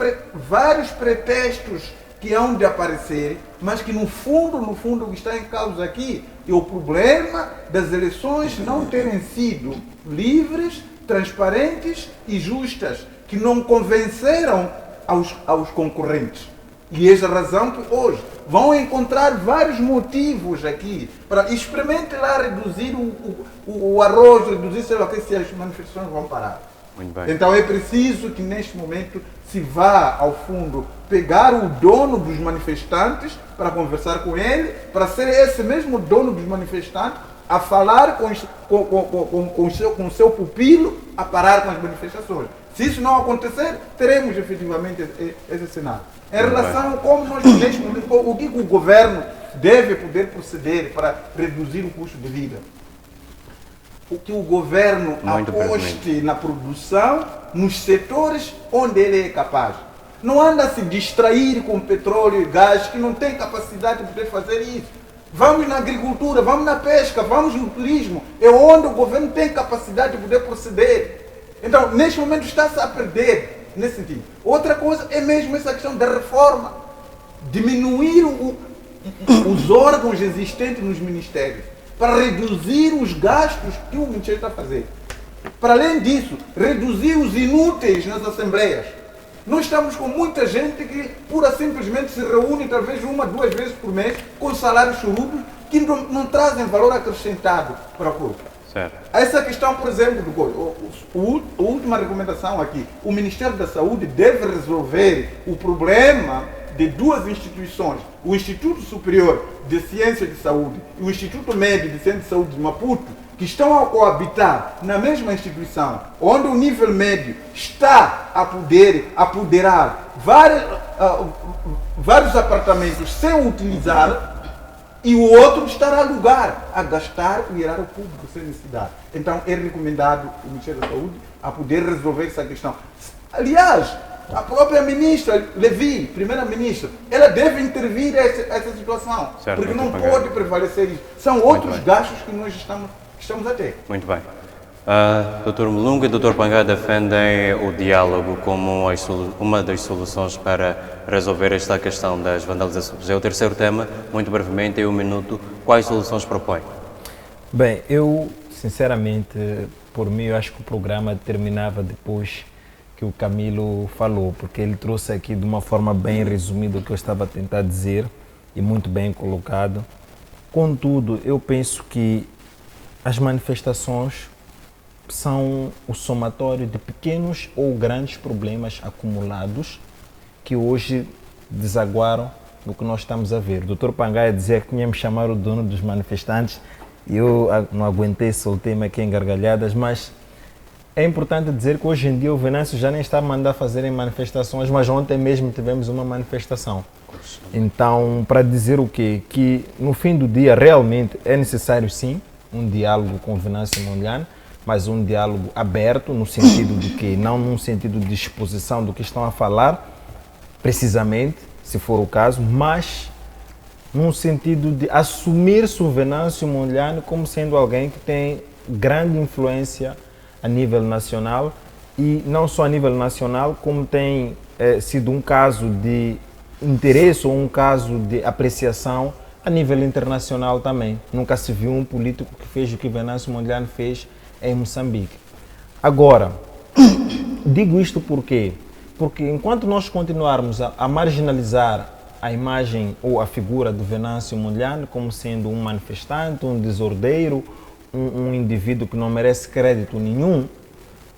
vários pretextos que hão de aparecer, mas que no fundo o que está em causa aqui é o problema das eleições não terem sido livres, transparentes e justas, que não convenceram aos concorrentes. E essa razão que hoje vão encontrar vários motivos aqui para experimente lá reduzir o arroz, reduzir sei lá o que, se as manifestações vão parar. Muito bem. Então é preciso que neste momento se vá ao fundo pegar o dono dos manifestantes para conversar com ele, para ser esse mesmo dono dos manifestantes a falar com o seu pupilo a parar com as manifestações. Se isso não acontecer, teremos efetivamente esse cenário. Em relação a como nós neste momento, o que o governo deve poder proceder para reduzir o custo de vida? O que o governo aposte na produção, nos setores onde ele é capaz. Não anda a se distrair com petróleo e gás, que não tem capacidade de poder fazer isso. Vamos na agricultura, vamos na pesca, vamos no turismo, é onde o governo tem capacidade de poder proceder. Então, neste momento está-se a perder nesse sentido. Outra coisa é mesmo essa questão da reforma. Diminuir os órgãos existentes nos ministérios, para reduzir os gastos que o Ministério está a fazer. Para além disso, reduzir os inúteis nas assembleias. Nós estamos com muita gente que pura simplesmente se reúne talvez 1, 2 vezes por mês com salários churrudos que não trazem valor acrescentado para o corpo. Certo. Essa questão, por exemplo, a última recomendação aqui, o Ministério da Saúde deve resolver o problema de duas instituições, o Instituto Superior de Ciência de Saúde e o Instituto Médio de Ciência de Saúde de Maputo, que estão a coabitar na mesma instituição, onde o nível médio está a poder apoderar vários apartamentos sem utilizar, e o outro estar a alugar, a gastar o erário público sem necessidade. Então é recomendado o Ministério da Saúde a poder resolver essa questão. Aliás, a própria ministra Levi, primeira-ministra, ela deve intervir essa situação, certo, porque não Pangay. pode prevalecer isso. São outros gastos que nós estamos a ter. Muito bem. Dr. Mulunga e Dr. Pangay defendem o diálogo como uma das soluções para resolver esta questão das vandalizações. É o terceiro tema, muito brevemente, em um minuto, quais soluções propõe? Bem, eu, sinceramente, por mim, eu acho que o programa terminava depois que o Camilo falou, porque ele trouxe aqui de uma forma bem resumida o que eu estava a tentar dizer e muito bem colocado. Contudo, eu penso que as manifestações são o somatório de pequenos ou grandes problemas acumulados que hoje desaguaram no que nós estamos a ver. O Dr. Pangay dizia que tinha me chamado o dono dos manifestantes e eu não aguentei, soltei-me aqui em gargalhadas, mas é importante dizer que hoje em dia o Venâncio já nem está a mandar fazerem manifestações, mas ontem mesmo tivemos uma manifestação. Então, para dizer o quê? Que no fim do dia realmente é necessário sim um diálogo com o Venâncio Mondlane, mas um diálogo aberto, no sentido de que, não num sentido de exposição do que estão a falar, precisamente, se for o caso, mas num sentido de assumir-se o Venâncio Mondlane como sendo alguém que tem grande influência a nível nacional e não só a nível nacional, como tem sido um caso de interesse ou um caso de apreciação a nível internacional também. Nunca se viu um político que fez o que Venâncio Mondlane fez em Moçambique. Agora, digo isto por quê? Porque enquanto nós continuarmos a marginalizar a imagem ou a figura do Venâncio Mondlane como sendo um manifestante, um desordeiro, um indivíduo que não merece crédito nenhum,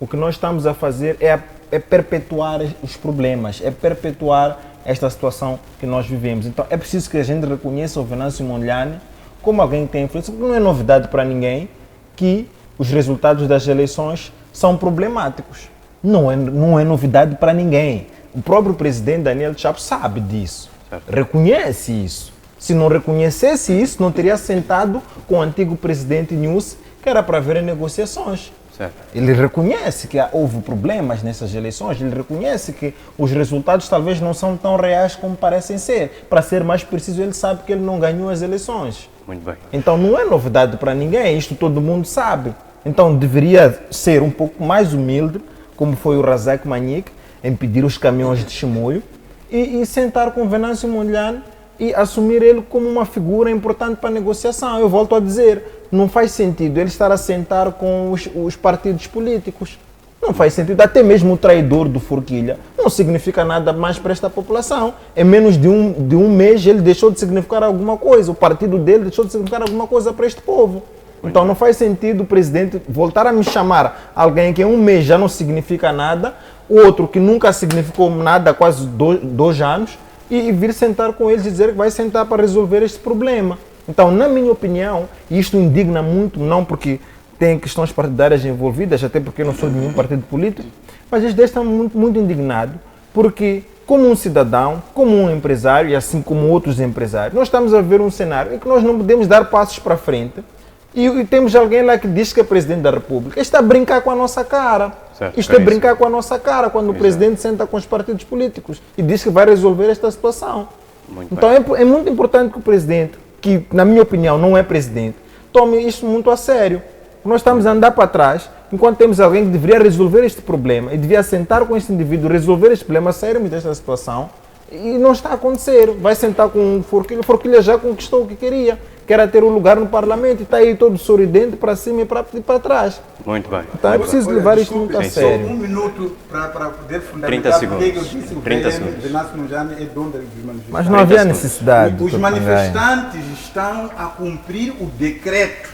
o que nós estamos a fazer é perpetuar os problemas, é perpetuar esta situação que nós vivemos. Então é preciso que a gente reconheça o Venâncio Mondlane como alguém que tem influência, porque não é novidade para ninguém que os resultados das eleições são problemáticos. Não é novidade para ninguém. O próprio presidente Daniel Chapo sabe disso, certo. Reconhece isso. Se não reconhecesse isso, não teria sentado com o antigo presidente Nyusi, que era para ver negociações. Certo. Ele reconhece que houve problemas nessas eleições, ele reconhece que os resultados talvez não são tão reais como parecem ser. Para ser mais preciso, ele sabe que ele não ganhou as eleições. Muito bem. Então não é novidade para ninguém, isto todo mundo sabe. Então deveria ser um pouco mais humilde, como foi o Razak Manique, em pedir os caminhões de Chimoio e sentar com o Venâncio Mondlane e assumir ele como uma figura importante para a negociação. Eu volto a dizer, não faz sentido ele estar a sentar com os partidos políticos. Não faz sentido, até mesmo o traidor do Forquilha não significa nada mais para esta população. Em menos de um mês ele deixou de significar alguma coisa, o partido dele deixou de significar alguma coisa para este povo. Então não faz sentido o presidente voltar a me chamar alguém que em um mês já não significa nada, outro que nunca significou nada há quase 2 anos, e vir sentar com eles e dizer que vai sentar para resolver este problema. Então, na minha opinião, e isto indigna muito, não porque tem questões partidárias envolvidas, até porque eu não sou de nenhum partido político, mas isto está muito, muito indignado, porque como um cidadão, como um empresário, e assim como outros empresários, nós estamos a ver um cenário em que nós não podemos dar passos para frente, e temos alguém lá que diz que é presidente da República. Isto é brincar com a nossa cara. Certo, isto é brincar com a nossa cara quando o presidente senta com os partidos políticos e diz que vai resolver esta situação. Então é muito importante que o presidente, que na minha opinião não é presidente, tome isso muito a sério. Nós estamos a andar para trás enquanto temos alguém que deveria resolver este problema e devia sentar com este indivíduo, resolver este problema, sairmos desta situação, e não está a acontecer. Vai sentar com o Forquilha. O Forquilha já conquistou o que queria, que era ter um lugar no Parlamento, e está aí todo sorridente para cima e para trás. Muito bem. Então é preciso levar isto muito a sério. Só um minuto para poder fundamentar 30 segundos. Porque eu disse o 30 segundos. Venâncio Mondlane é dono dos manifestantes. Mas não havia necessidade. Os manifestantes estão a cumprir o decreto.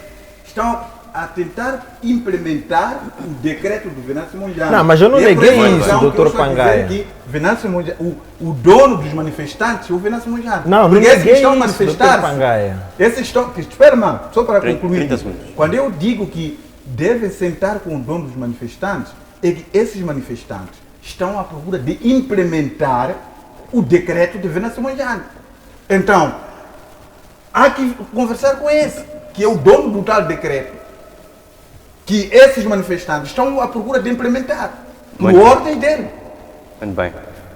a tentar implementar o decreto do Venâncio Mondlane. Não, mas eu não E é por neguei essa isso, razão que eu doutor estou a dizer Pangaia. que Venâncio Mondlane, o dono dos manifestantes é o Venâncio Mondlane. Não, não porque esses que neguei estão a isso, manifestar, doutor Pangaia. esses estão, espera, mano, só para 30 concluir. segundos. Quando eu digo que devem sentar com o dono dos manifestantes, é que esses manifestantes estão à procura de implementar o decreto de Venâncio Mondlane. Então, há que conversar com esse, que é o dono do tal decreto, que esses manifestantes estão à procura de implementar, por Muito bem. ordem dele. Muito bem.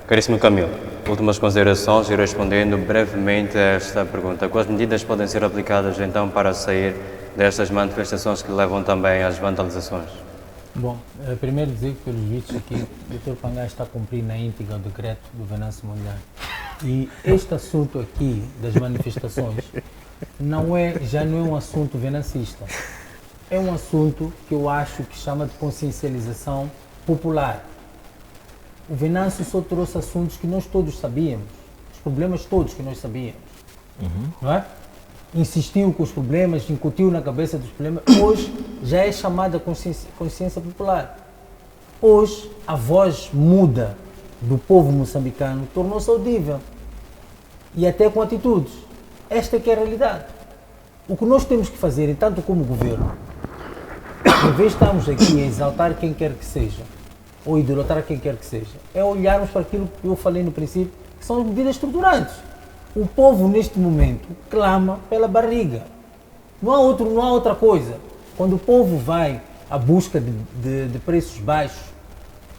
Caríssimo Camilo, últimas considerações e respondendo brevemente a esta pergunta. Quais medidas podem ser aplicadas então para sair destas manifestações que levam também às vandalizações? Bom, primeiro dizer que pelos vistos aqui o Dr. Pangaia está a cumprir na íntegra o decreto do Venâncio Mondlane. E este assunto aqui das manifestações já não é um assunto venancista. É um assunto que eu acho que chama de consciencialização popular. O Venâncio só trouxe assuntos que nós todos sabíamos, os problemas todos que nós sabíamos, não é? Insistiu com os problemas, incutiu na cabeça dos problemas. Hoje já é chamada consciência popular. Hoje a voz muda do povo moçambicano tornou-se audível e até com atitudes. Esta é que é a realidade. O que nós temos que fazer, tanto como governo, em vez de estarmos aqui a exaltar quem quer que seja, ou idolatrar quem quer que seja, é olharmos para aquilo que eu falei no princípio, que são as medidas estruturantes. O povo, neste momento, clama pela barriga. Não há outra coisa. Quando o povo vai à busca de preços baixos,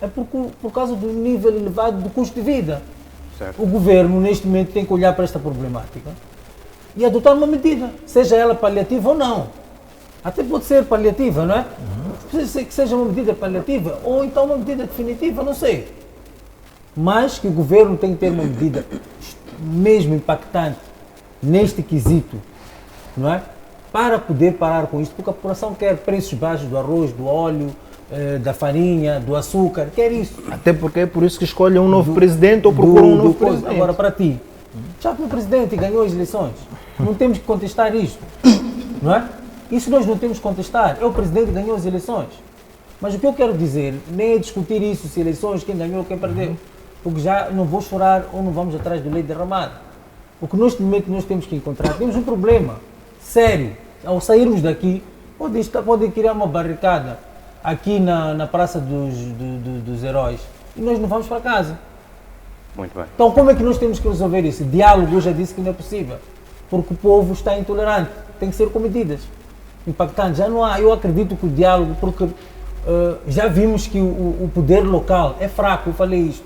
é por causa do nível elevado do custo de vida. Certo. O governo, neste momento, tem que olhar para esta problemática e adotar uma medida, seja ela paliativa ou não. Até pode ser paliativa, não é? Que seja uma medida paliativa ou então uma medida definitiva, não sei. Mas que o governo tem que ter uma medida mesmo impactante neste quesito, não é? Para poder parar com isto, porque a população quer preços baixos do arroz, do óleo, da farinha, do açúcar, quer isso. Até porque é por isso que escolhem um novo presidente ou procuram um novo presidente. Agora, para ti, já que o presidente ganhou as eleições, não temos que contestar isto, não é? Isso nós não temos que contestar, é o presidente que ganhou as eleições. Mas o que eu quero dizer, nem é discutir isso, se eleições, quem ganhou, quem perdeu, porque já não vou chorar ou não vamos atrás do leite derramado. O que neste momento nós temos que encontrar, temos um problema sério. Ao sairmos daqui, podem criar uma barricada aqui na Praça dos Heróis e nós não vamos para casa. Muito bem. Então como é que nós temos que resolver isso? Diálogo, eu já disse que não é possível, porque o povo está intolerante, tem que ser com medidas impactantes. Já não há, eu acredito que o diálogo, porque já vimos que o poder local é fraco, eu falei isto.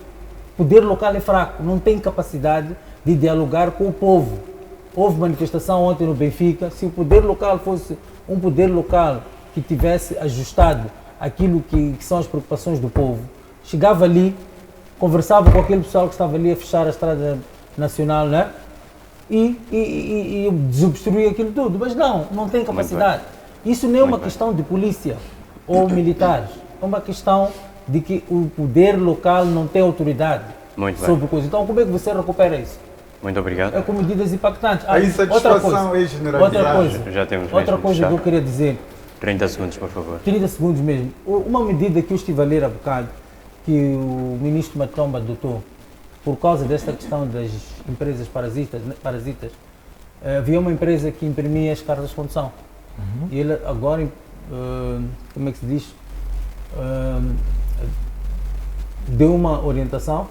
O poder local é fraco, não tem capacidade de dialogar com o povo. Houve manifestação ontem no Benfica, se o poder local fosse um poder local que tivesse ajustado aquilo que são as preocupações do povo, chegava ali, conversava com aquele pessoal que estava ali a fechar a estrada nacional, né? E desobstruía aquilo tudo, mas não tem capacidade. Isso não é uma questão de polícia ou militares, é uma questão de que o poder local não tem autoridade sobre coisa. Então como é que você recupera isso? Muito obrigado. É com medidas impactantes. A insatisfação é generalizada. Já temos outra coisa que eu queria dizer. 30 segundos, por favor. 30 segundos mesmo. Uma medida que eu estive a ler há bocado, que o ministro Matomba adotou, por causa desta questão das empresas parasitas, havia uma empresa que imprimia as cartas de condução. E ele agora, como é que se diz? Deu uma orientação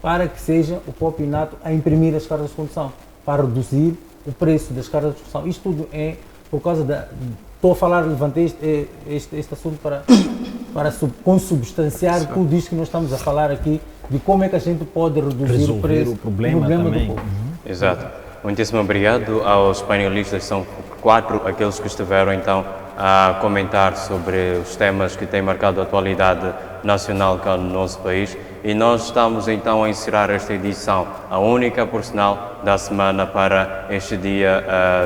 para que seja o próprio INATO a imprimir as cartas de condução, para reduzir o preço das cartas de condução. Isto tudo é por causa estou a falar, levantei este assunto para consubstanciar tudo isto que nós estamos a falar aqui, de como é que a gente pode reduzir o preço, o problema do povo. Exato. Muitíssimo obrigado aos painelistas, são 4 aqueles que estiveram então a comentar sobre os temas que têm marcado a atualidade nacional cá no nosso país. E nós estamos então a encerrar esta edição, a única por sinal da semana para este dia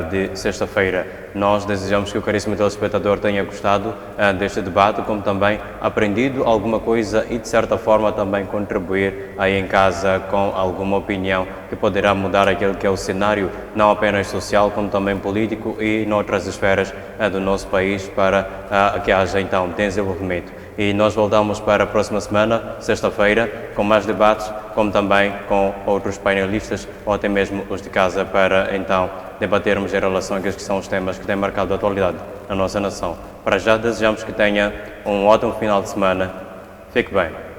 de sexta-feira. Nós desejamos que o caríssimo telespectador tenha gostado deste debate, como também aprendido alguma coisa e de certa forma também contribuir aí em casa com alguma opinião que poderá mudar aquele que é o cenário, não apenas social, como também político e noutras esferas do nosso país para que haja então desenvolvimento. E nós voltamos para a próxima semana, sexta-feira, com mais debates, como também com outros painelistas ou até mesmo os de casa para então debatermos em relação àqueles que são os temas que têm marcado a atualidade na nossa nação. Para já desejamos que tenha um ótimo final de semana. Fique bem.